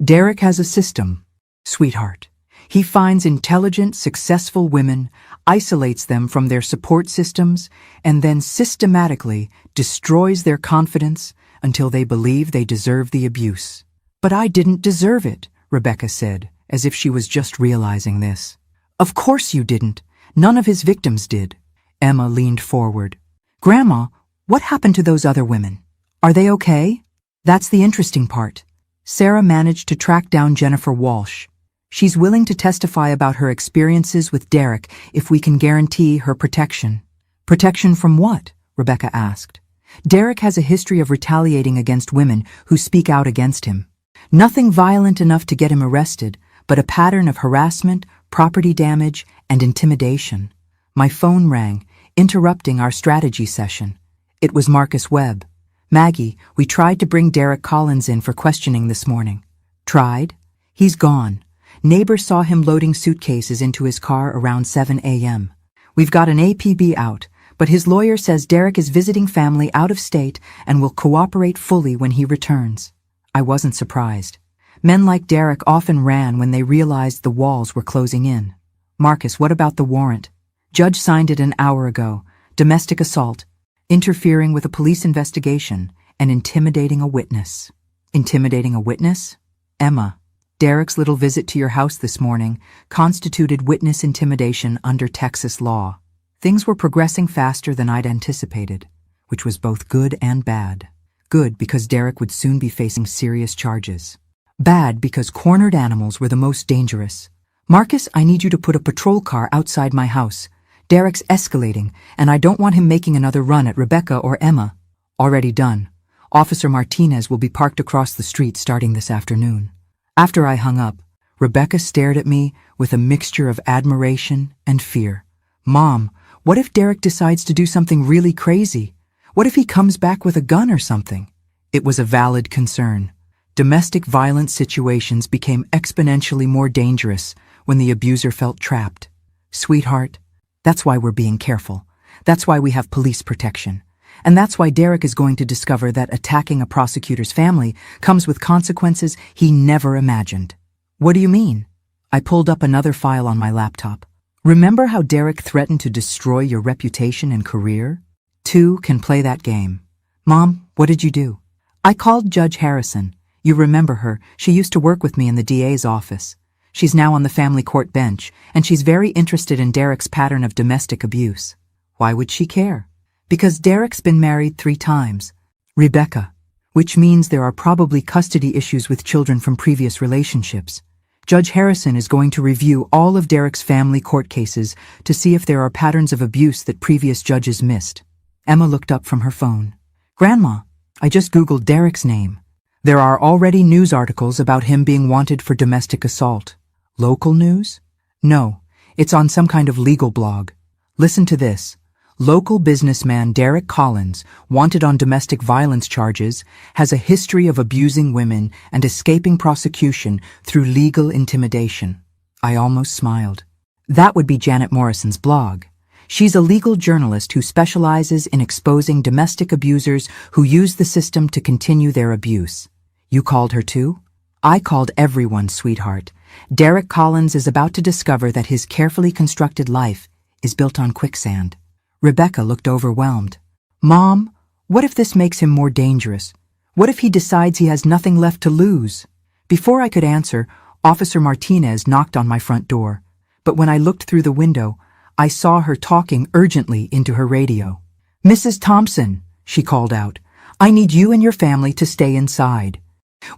Derek has a system, sweetheart. He finds intelligent, successful women, isolates them from their support systems, and then systematically destroys their confidence until they believe they deserve the abuse. But I didn't deserve it, Rebecca said, as if she was just realizing this. Of course you didn't. None of his victims did. Emma leaned forward. Grandma, what happened to those other women? Are they okay? That's the interesting part. Sarah managed to track down Jennifer Walsh. She's willing to testify about her experiences with Derek if we can guarantee her protection. Protection from what? Rebecca asked. Derek has a history of retaliating against women who speak out against him. Nothing violent enough to get him arrested, but a pattern of harassment, property damage, and intimidation. My phone rang, interrupting our strategy session. It was Marcus Webb. Maggie, we tried to bring Derek Collins in for questioning this morning. Tried? He's gone. Neighbors saw him loading suitcases into his car around 7 a.m. We've got an APB out, but his lawyer says Derek is visiting family out of state and will cooperate fully when he returns. I wasn't surprised. Men like Derek often ran when they realized the walls were closing in. Marcus, what about the warrant? Judge signed it an hour ago. Domestic assault, interfering with a police investigation, and intimidating a witness. Intimidating a witness? Emma, Derek's little visit to your house this morning constituted witness intimidation under Texas law. Things were progressing faster than I'd anticipated, which was both good and bad. Good because Derek would soon be facing serious charges. Bad because cornered animals were the most dangerous. Marcus, I need you to put a patrol car outside my house. Derek's escalating, and I don't want him making another run at Rebecca or Emma. Already done. Officer Martinez will be parked across the street starting this afternoon. After I hung up, Rebecca stared at me with a mixture of admiration and fear. Mom, what if Derek decides to do something really crazy? What if he comes back with a gun or something? It was a valid concern. Domestic violence situations became exponentially more dangerous when the abuser felt trapped. Sweetheart, that's why we're being careful. That's why we have police protection. And that's why Derek is going to discover that attacking a prosecutor's family comes with consequences he never imagined. What do you mean? I pulled up another file on my laptop. Remember how Derek threatened to destroy your reputation and career? Two can play that game. Mom, what did you do? I called Judge Harrison. You remember her. She used to work with me in the DA's office. She's now on the family court bench, and she's very interested in Derek's pattern of domestic abuse. Why would she care? Because Derek's been married 3 times. Rebecca. Which means there are probably custody issues with children from previous relationships. Judge Harrison is going to review all of Derek's family court cases to see if there are patterns of abuse that previous judges missed. Emma looked up from her phone. Grandma, I just Googled Derek's name. There are already news articles about him being wanted for domestic assault. Local news? No, it's on some kind of legal blog. Listen to this. Local businessman Derek Collins, wanted on domestic violence charges, has a history of abusing women and escaping prosecution through legal intimidation. I almost smiled. That would be Janet Morrison's blog. She's a legal journalist who specializes in exposing domestic abusers who use the system to continue their abuse. You called her too? I called everyone, sweetheart. Derek Collins is about to discover that his carefully constructed life is built on quicksand. Rebecca looked overwhelmed. Mom, what if this makes him more dangerous? What if he decides he has nothing left to lose? Before I could answer, Officer Martinez knocked on my front door. But when I looked through the window, I saw her talking urgently into her radio. Mrs. Thompson, she called out, I need you and your family to stay inside.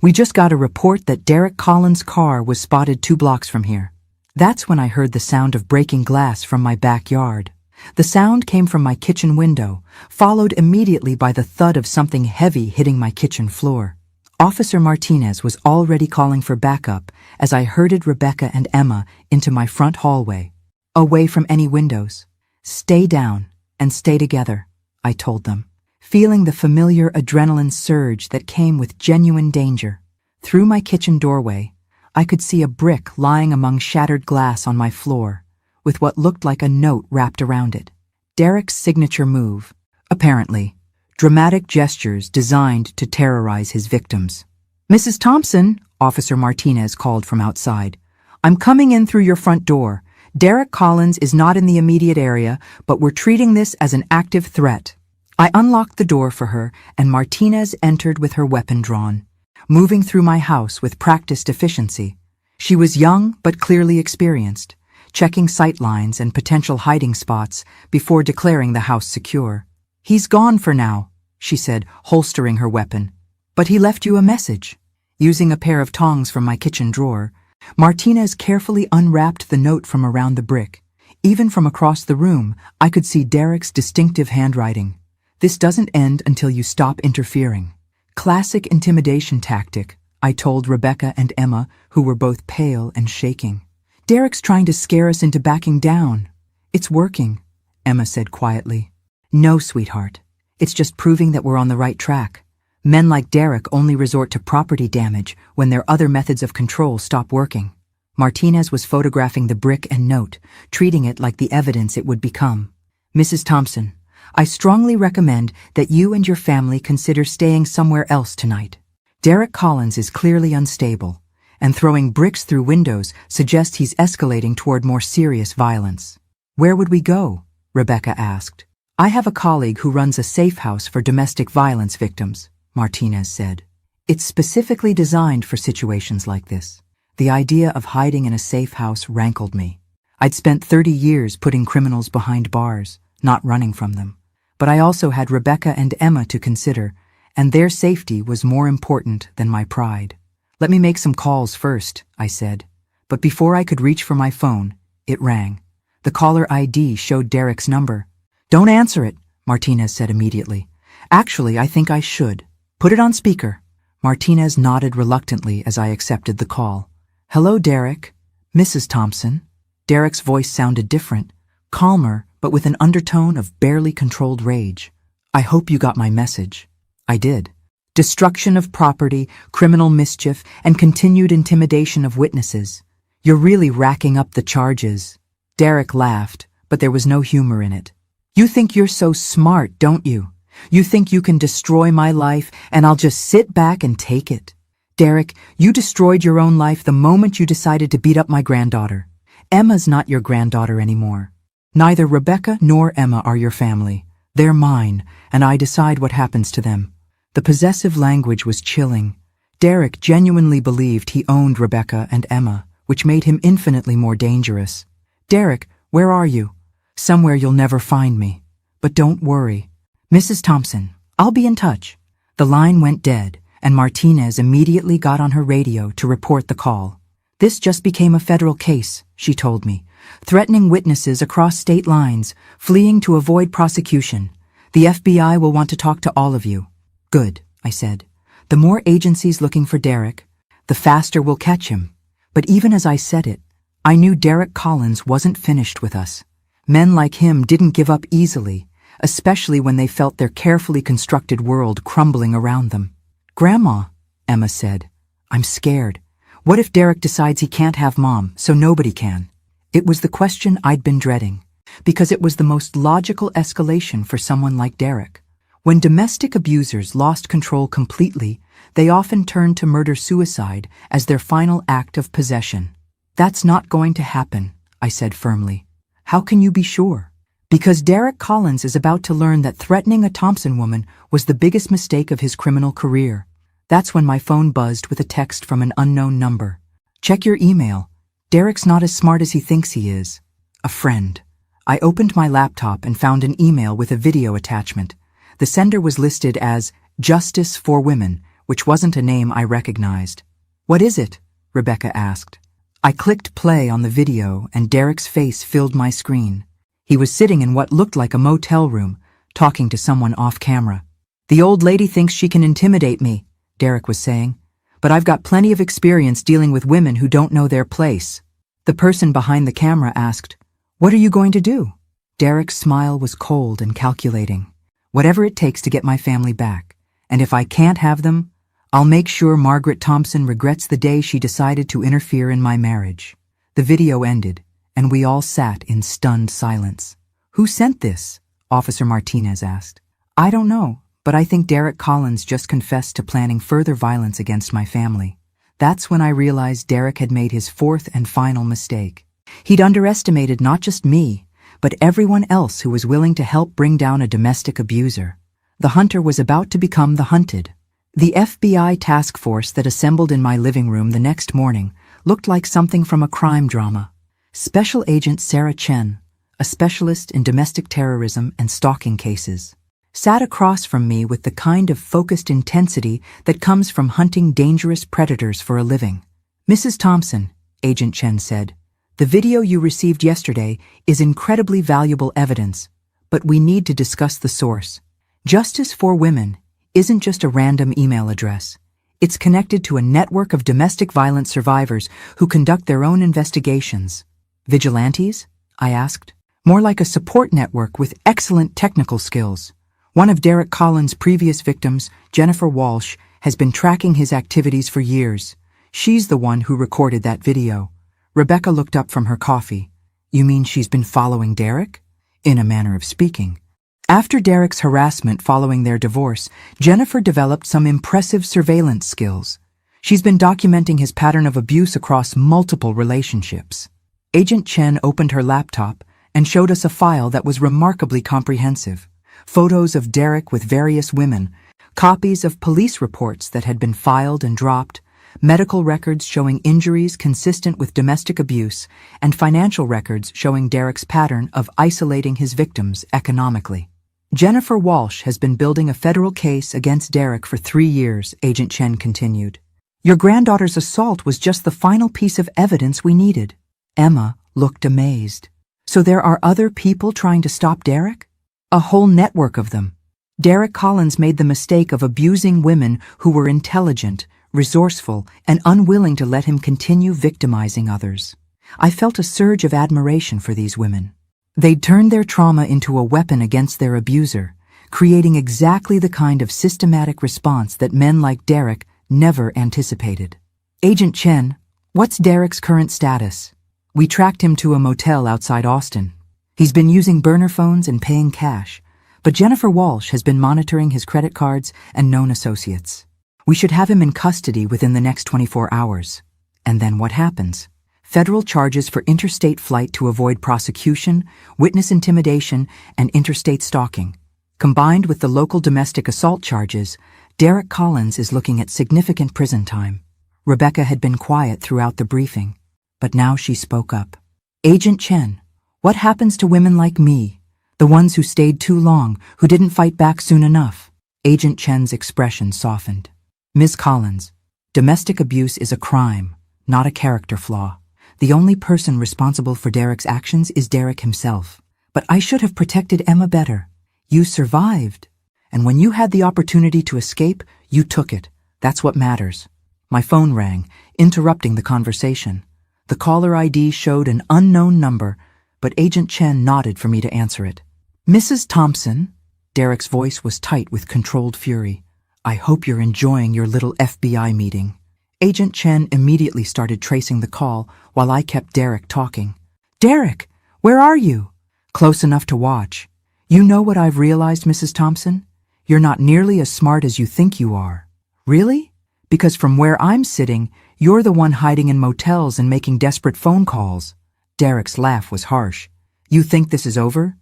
We just got a report that Derek Collins' car was spotted 2 blocks from here. That's when I heard the sound of breaking glass from my backyard. The sound came from my kitchen window, followed immediately by the thud of something heavy hitting my kitchen floor. Officer Martinez was already calling for backup as I herded Rebecca and Emma into my front hallway, away from any windows. Stay down and stay together, I told them, feeling the familiar adrenaline surge that came with genuine danger. Through my kitchen doorway, I could see a brick lying among shattered glass on my floor, with what looked like a note wrapped around it. Derek's signature move, apparently. Dramatic gestures designed to terrorize his victims. Mrs. Thompson, Officer Martinez called from outside. I'm coming in through your front door. Derek Collins is not in the immediate area, but we're treating this as an active threat. I unlocked the door for her, and Martinez entered with her weapon drawn, moving through my house with practiced efficiency. She was young but clearly experienced, checking sight lines and potential hiding spots before declaring the house secure. He's gone for now, she said, holstering her weapon. But he left you a message. Using a pair of tongs from my kitchen drawer, Martinez carefully unwrapped the note from around the brick. Even from across the room, I could see Derek's distinctive handwriting. This doesn't end until you stop interfering. Classic intimidation tactic, I told Rebecca and Emma, who were both pale and shaking. Derek's trying to scare us into backing down. It's working, Emma said quietly. No, sweetheart. It's just proving that we're on the right track. Men like Derek only resort to property damage when their other methods of control stop working. Martinez was photographing the brick and note, treating it like the evidence it would become. Mrs. Thompson, I strongly recommend that you and your family consider staying somewhere else tonight. Derek Collins is clearly unstable, and throwing bricks through windows suggests he's escalating toward more serious violence. Where would we go? Rebecca asked. I have a colleague who runs a safe house for domestic violence victims, Martinez said. It's specifically designed for situations like this. The idea of hiding in a safe house rankled me. I'd spent 30 years putting criminals behind bars, not running from them. But I also had Rebecca and Emma to consider, and their safety was more important than my pride. Let me make some calls first, I said. But before I could reach for my phone, it rang. The caller ID showed Derek's number. Don't answer it, Martinez said immediately. Actually, I think I should. Put it on speaker. Martinez nodded reluctantly as I accepted the call. Hello, Derek. Mrs. Thompson. Derek's voice sounded different, calmer, but with an undertone of barely controlled rage. I hope you got my message. I did. Destruction of property, criminal mischief, and continued intimidation of witnesses. You're really racking up the charges. Derek laughed, but there was no humor in it. You think you're so smart, don't you? You think you can destroy my life and I'll just sit back and take it? Derek, you destroyed your own life the moment you decided to beat up my granddaughter. Emma's not your granddaughter anymore. Neither Rebecca nor Emma are your family. They're mine, and I decide what happens to them. The possessive language was chilling. Derek genuinely believed he owned Rebecca and Emma, which made him infinitely more dangerous. Derek, where are you? Somewhere you'll never find me. But don't worry. Mrs. Thompson, I'll be in touch. The line went dead, and Martinez immediately got on her radio to report the call. This just became a federal case, she told me, threatening witnesses across state lines, fleeing to avoid prosecution. The FBI will want to talk to all of you. Good, I said. The more agencies looking for Derek, the faster we'll catch him. But even as I said it, I knew Derek Collins wasn't finished with us. Men like him didn't give up easily, especially when they felt their carefully constructed world crumbling around them. Grandma, Emma said, I'm scared. What if Derek decides he can't have Mom, so nobody can? It was the question I'd been dreading, because it was the most logical escalation for someone like Derek. When domestic abusers lost control completely, they often turned to murder-suicide as their final act of possession. That's not going to happen, I said firmly. How can you be sure? Because Derek Collins is about to learn that threatening a Thompson woman was the biggest mistake of his criminal career. That's when my phone buzzed with a text from an unknown number. Check your email. Derek's not as smart as he thinks he is. A friend. I opened my laptop and found an email with a video attachment. The sender was listed as Justice for Women, which wasn't a name I recognized. What is it? Rebecca asked. I clicked play on the video and Derek's face filled my screen. He was sitting in what looked like a motel room, talking to someone off camera. The old lady thinks she can intimidate me, Derek was saying, but I've got plenty of experience dealing with women who don't know their place. The person behind the camera asked, What are you going to do? Derek's smile was cold and calculating. Whatever it takes to get my family back, and if I can't have them, I'll make sure Margaret Thompson regrets the day she decided to interfere in my marriage. The video ended, and we all sat in stunned silence. Who sent this? Officer Martinez asked. I don't know, but I think Derek Collins just confessed to planning further violence against my family. That's when I realized Derek had made his fourth and final mistake. He'd underestimated not just me, but everyone else who was willing to help bring down a domestic abuser. The hunter was about to become the hunted. The FBI task force that assembled in my living room the next morning looked like something from a crime drama. Special Agent Sarah Chen, a specialist in domestic terrorism and stalking cases, sat across from me with the kind of focused intensity that comes from hunting dangerous predators for a living. Mrs. Thompson, Agent Chen said, the video you received yesterday is incredibly valuable evidence, but we need to discuss the source. Justice for Women isn't just a random email address. It's connected to a network of domestic violence survivors who conduct their own investigations. Vigilantes? I asked. More like a support network with excellent technical skills. One of Derek Collins' previous victims, Jennifer Walsh, has been tracking his activities for years. She's the one who recorded that video. Rebecca looked up from her coffee. You mean she's been following Derek? In a manner of speaking. After Derek's harassment following their divorce, Jennifer developed some impressive surveillance skills. She's been documenting his pattern of abuse across multiple relationships. Agent Chen opened her laptop and showed us a file that was remarkably comprehensive. Photos of Derek with various women, copies of police reports that had been filed and dropped, medical records showing injuries consistent with domestic abuse, and financial records showing Derek's pattern of isolating his victims economically. Jennifer Walsh has been building a federal case against Derek for 3 years, Agent Chen continued. Your granddaughter's assault was just the final piece of evidence we needed. Emma looked amazed. So there are other people trying to stop Derek? A whole network of them. Derek Collins made the mistake of abusing women who were intelligent, resourceful, and unwilling to let him continue victimizing others. I felt a surge of admiration for these women. They'd turned their trauma into a weapon against their abuser, creating exactly the kind of systematic response that men like Derek never anticipated. Agent Chen, what's Derek's current status? We tracked him to a motel outside Austin. He's been using burner phones and paying cash, but Jennifer Walsh has been monitoring his credit cards and known associates. We should have him in custody within the next 24 hours. And then what happens? Federal charges for interstate flight to avoid prosecution, witness intimidation, and interstate stalking. Combined with the local domestic assault charges, Derek Collins is looking at significant prison time. Rebecca had been quiet throughout the briefing, but now she spoke up. Agent Chen, what happens to women like me, the ones who stayed too long, who didn't fight back soon enough? Agent Chen's expression softened. Ms. Collins, domestic abuse is a crime, not a character flaw. The only person responsible for Derek's actions is Derek himself. But I should have protected Emma better. You survived. And when you had the opportunity to escape, you took it. That's what matters. My phone rang, interrupting the conversation. The caller ID showed an unknown number, but Agent Chen nodded for me to answer it. Mrs. Thompson, Derek's voice was tight with controlled fury. I hope you're enjoying your little FBI meeting. Agent Chen immediately started tracing the call while I kept Derek talking. Derek, where are you? Close enough to watch. You know what I've realized, Mrs. Thompson? You're not nearly as smart as you think you are. Really? Because from where I'm sitting, you're the one hiding in motels and making desperate phone calls. Derek's laugh was harsh. You think this is over?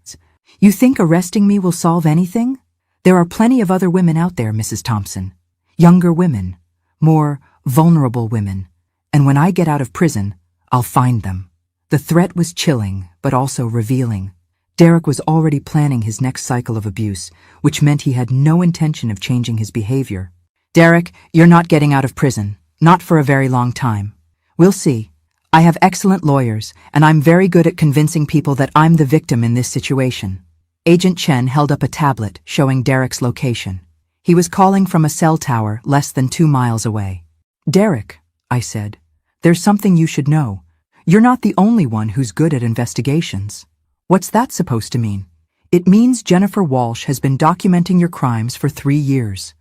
You think arresting me will solve anything? There are plenty of other women out there, Mrs. Thompson. Younger women. More vulnerable women. And when I get out of prison, I'll find them. The threat was chilling, but also revealing. Derek was already planning his next cycle of abuse, which meant he had no intention of changing his behavior. Derek, you're not getting out of prison. Not for a very long time. We'll see. I have excellent lawyers, and I'm very good at convincing people that I'm the victim in this situation. Agent Chen held up a tablet showing Derek's location. He was calling from a cell tower less than 2 miles away. Derek, I said, there's something you should know. You're not the only one who's good at investigations. What's that supposed to mean? It means Jennifer Walsh has been documenting your crimes for 3 years.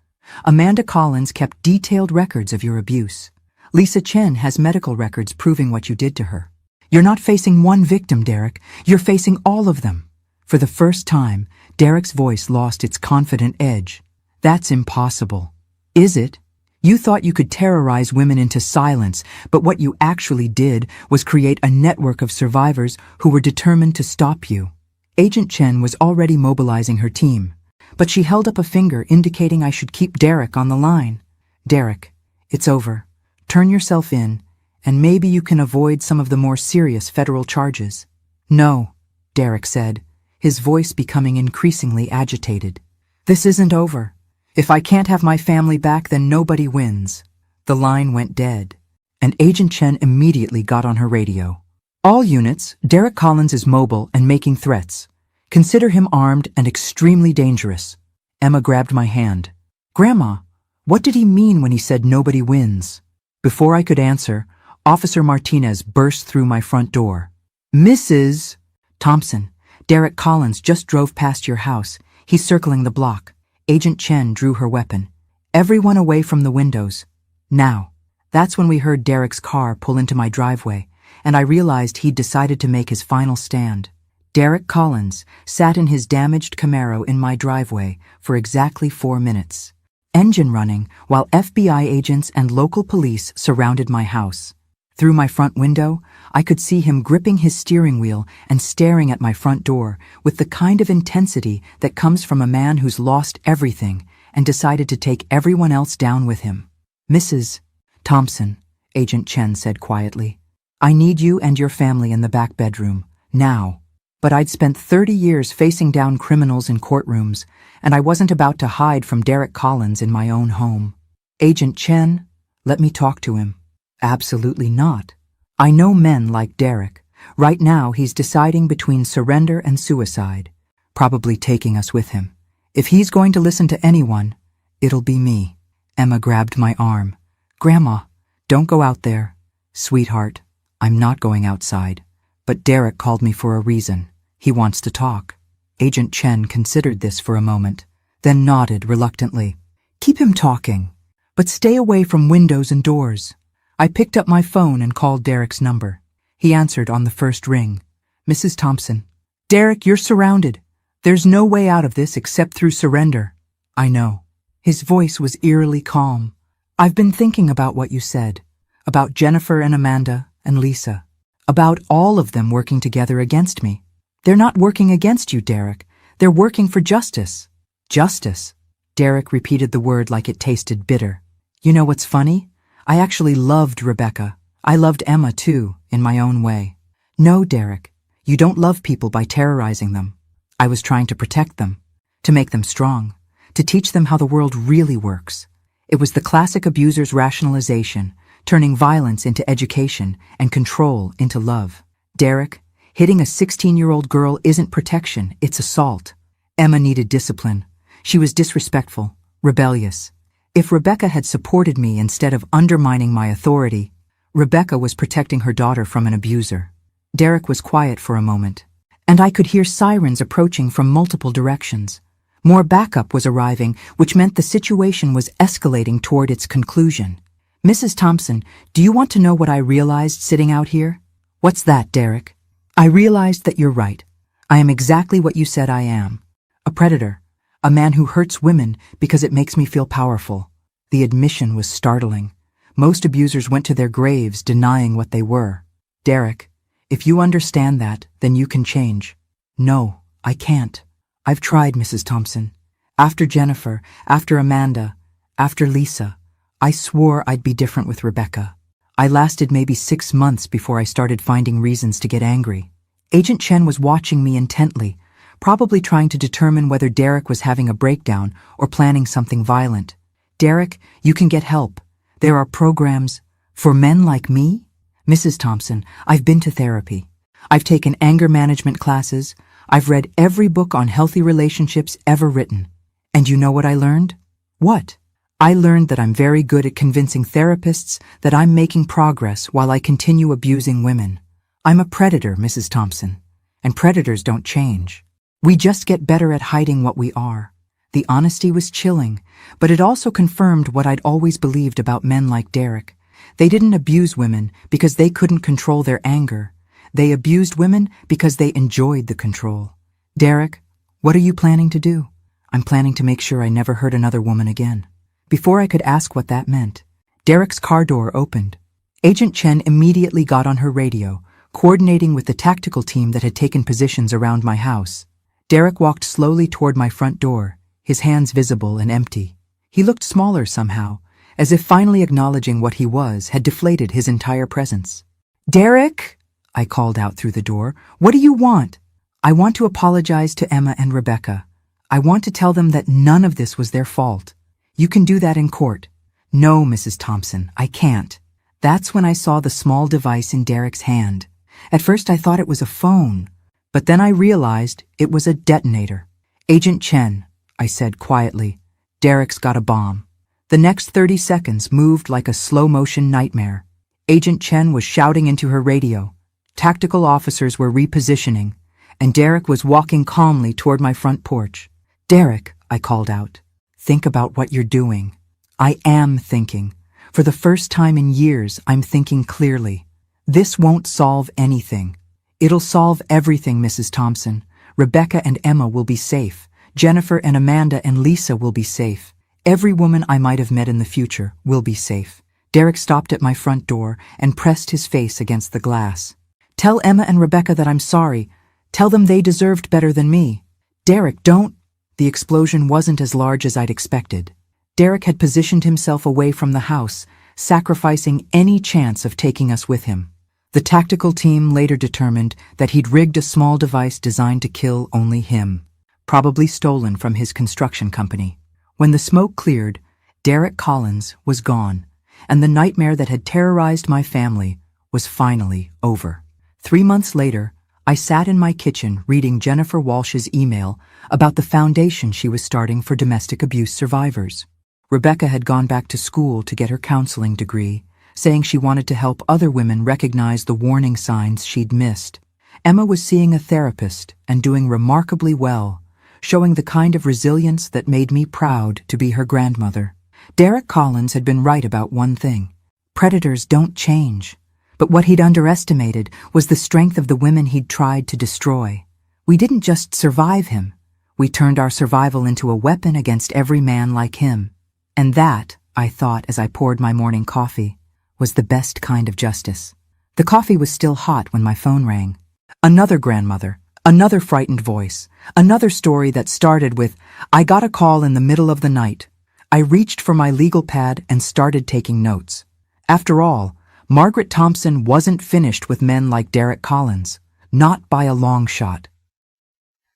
Amanda Collins kept detailed records of your abuse. Lisa Chen has medical records proving what you did to her. You're not facing one victim, Derek. You're facing all of them. For the first time, Derek's voice lost its confident edge. That's impossible. Is it? You thought you could terrorize women into silence, but what you actually did was create a network of survivors who were determined to stop you. Agent Chen was already mobilizing her team, but she held up a finger indicating I should keep Derek on the line. Derek, it's over. Turn yourself in, and maybe you can avoid some of the more serious federal charges. No, Derek said, his voice becoming increasingly agitated. This isn't over. If I can't have my family back, then nobody wins. The line went dead, and Agent Chen immediately got on her radio. All units, Derek Collins is mobile and making threats. Consider him armed and extremely dangerous. Emma grabbed my hand. Grandma, what did he mean when he said nobody wins? Before I could answer, Officer Martinez burst through my front door. Mrs. Thompson, Derek Collins just drove past your house. He's circling the block. Agent Chen drew her weapon. Everyone away from the windows. Now. That's when we heard Derek's car pull into my driveway, and I realized he'd decided to make his final stand. Derek Collins sat in his damaged Camaro in my driveway for exactly 4 minutes, engine running while FBI agents and local police surrounded my house. Through my front window, I could see him gripping his steering wheel and staring at my front door with the kind of intensity that comes from a man who's lost everything and decided to take everyone else down with him. "Mrs. Thompson," Agent Chen said quietly, "I need you and your family in the back bedroom, now." But I'd spent 30 years facing down criminals in courtrooms, and I wasn't about to hide from Derek Collins in my own home. "Agent Chen, let me talk to him." "Absolutely not. I know men like Derek. Right now he's deciding between surrender and suicide, probably taking us with him. If he's going to listen to anyone, it'll be me." Emma grabbed my arm. "Grandma, don't go out there." "Sweetheart, I'm not going outside. But Derek called me for a reason. He wants to talk." Agent Chen considered this for a moment, then nodded reluctantly. "Keep him talking, but stay away from windows and doors." I picked up my phone and called Derek's number. He answered on the first ring. "Mrs. Thompson." "Derek, you're surrounded. There's no way out of this except through surrender." "I know." His voice was eerily calm. "I've been thinking about what you said, about Jennifer and Amanda and Lisa, about all of them working together against me. They're not working against you, Derek. They're working for justice." "Justice?" Derek repeated the word like it tasted bitter. "You know what's funny? I actually loved Rebecca. I loved Emma too, in my own way." "No, Derek, you don't love people by terrorizing them. I was trying to protect them, to make them strong, to teach them how the world really works. It was the classic abuser's rationalization, turning violence into education and control into love. Derek, hitting a 16-year-old girl isn't protection, it's assault." Emma needed discipline. She was disrespectful, rebellious. If Rebecca had supported me instead of undermining my authority, Rebecca was protecting her daughter from an abuser. Derek was quiet for a moment, and I could hear sirens approaching from multiple directions. More backup was arriving, which meant the situation was escalating toward its conclusion. "Mrs. Thompson, do you want to know what I realized sitting out here?" "What's that, Derek?" "I realized that you're right. I am exactly what you said I am. A predator. A man who hurts women because it makes me feel powerful." The admission was startling. Most abusers went to their graves denying what they were. "Derek, if you understand that, then you can change." "No, I can't. I've tried, Mrs. Thompson. After Jennifer, after Amanda, after Lisa, I swore I'd be different with Rebecca. I lasted maybe 6 months before I started finding reasons to get angry." Agent Chen was watching me intently, probably trying to determine whether Derek was having a breakdown or planning something violent. "Derek, you can get help. There are programs for men like me." "Mrs. Thompson, I've been to therapy. I've taken anger management classes. I've read every book on healthy relationships ever written. And you know what I learned?" "What?" "I learned that I'm very good at convincing therapists that I'm making progress while I continue abusing women. I'm a predator, Mrs. Thompson, and predators don't change. We just get better at hiding what we are." The honesty was chilling, but it also confirmed what I'd always believed about men like Derek. They didn't abuse women because they couldn't control their anger. They abused women because they enjoyed the control. "Derek, what are you planning to do?" "I'm planning to make sure I never hurt another woman again." Before I could ask what that meant, Derek's car door opened. Agent Chen immediately got on her radio, coordinating with the tactical team that had taken positions around my house. Derek walked slowly toward my front door, his hands visible and empty. He looked smaller somehow, as if finally acknowledging what he was had deflated his entire presence. "Derek," I called out through the door, "what do you want?" "I want to apologize to Emma and Rebecca. I want to tell them that none of this was their fault." "You can do that in court." "No, Mrs. Thompson, I can't." That's when I saw the small device in Derek's hand. At first I thought it was a phone, but then I realized it was a detonator. "Agent Chen," I said quietly, "Derek's got a bomb." The next 30 seconds moved like a slow-motion nightmare. Agent Chen was shouting into her radio. Tactical officers were repositioning, and Derek was walking calmly toward my front porch. "Derek," I called out, "think about what you're doing." "I am thinking. For the first time in years, I'm thinking clearly. This won't solve anything. It'll solve everything, Mrs. Thompson. Rebecca and Emma will be safe. Jennifer and Amanda and Lisa will be safe. Every woman I might have met in the future will be safe. Derek stopped at my front door and pressed his face against the glass. Tell Emma and Rebecca that I'm sorry. Tell them they deserved better than me. Derek, don't. The explosion wasn't as large as I'd expected. Derek had positioned himself away from the house, sacrificing any chance of taking us with him. The tactical team later determined that he'd rigged a small device designed to kill only him, probably stolen from his construction company. When the smoke cleared, Derek Collins was gone, and the nightmare that had terrorized my family was finally over. 3 months later, I sat in my kitchen reading Jennifer Walsh's email about the foundation she was starting for domestic abuse survivors. Rebecca had gone back to school to get her counseling degree, saying she wanted to help other women recognize the warning signs she'd missed. Emma was seeing a therapist and doing remarkably well, showing the kind of resilience that made me proud to be her grandmother. Derek Collins had been right about one thing. Predators don't change. But what he'd underestimated was the strength of the women he'd tried to destroy. We didn't just survive him. We turned our survival into a weapon against every man like him. And that, I thought as I poured my morning coffee, was the best kind of justice. The coffee was still hot when my phone rang. Another grandmother, another frightened voice, another story that started with, "I got a call in the middle of the night." I reached for my legal pad and started taking notes. After all, Margaret Thompson wasn't finished with men like Derek Collins, not by a long shot.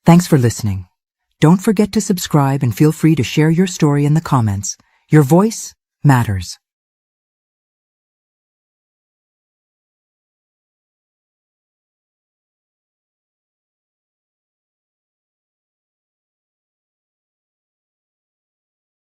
Thanks for listening. Don't forget to subscribe and feel free to share your story in the comments. Your voice matters.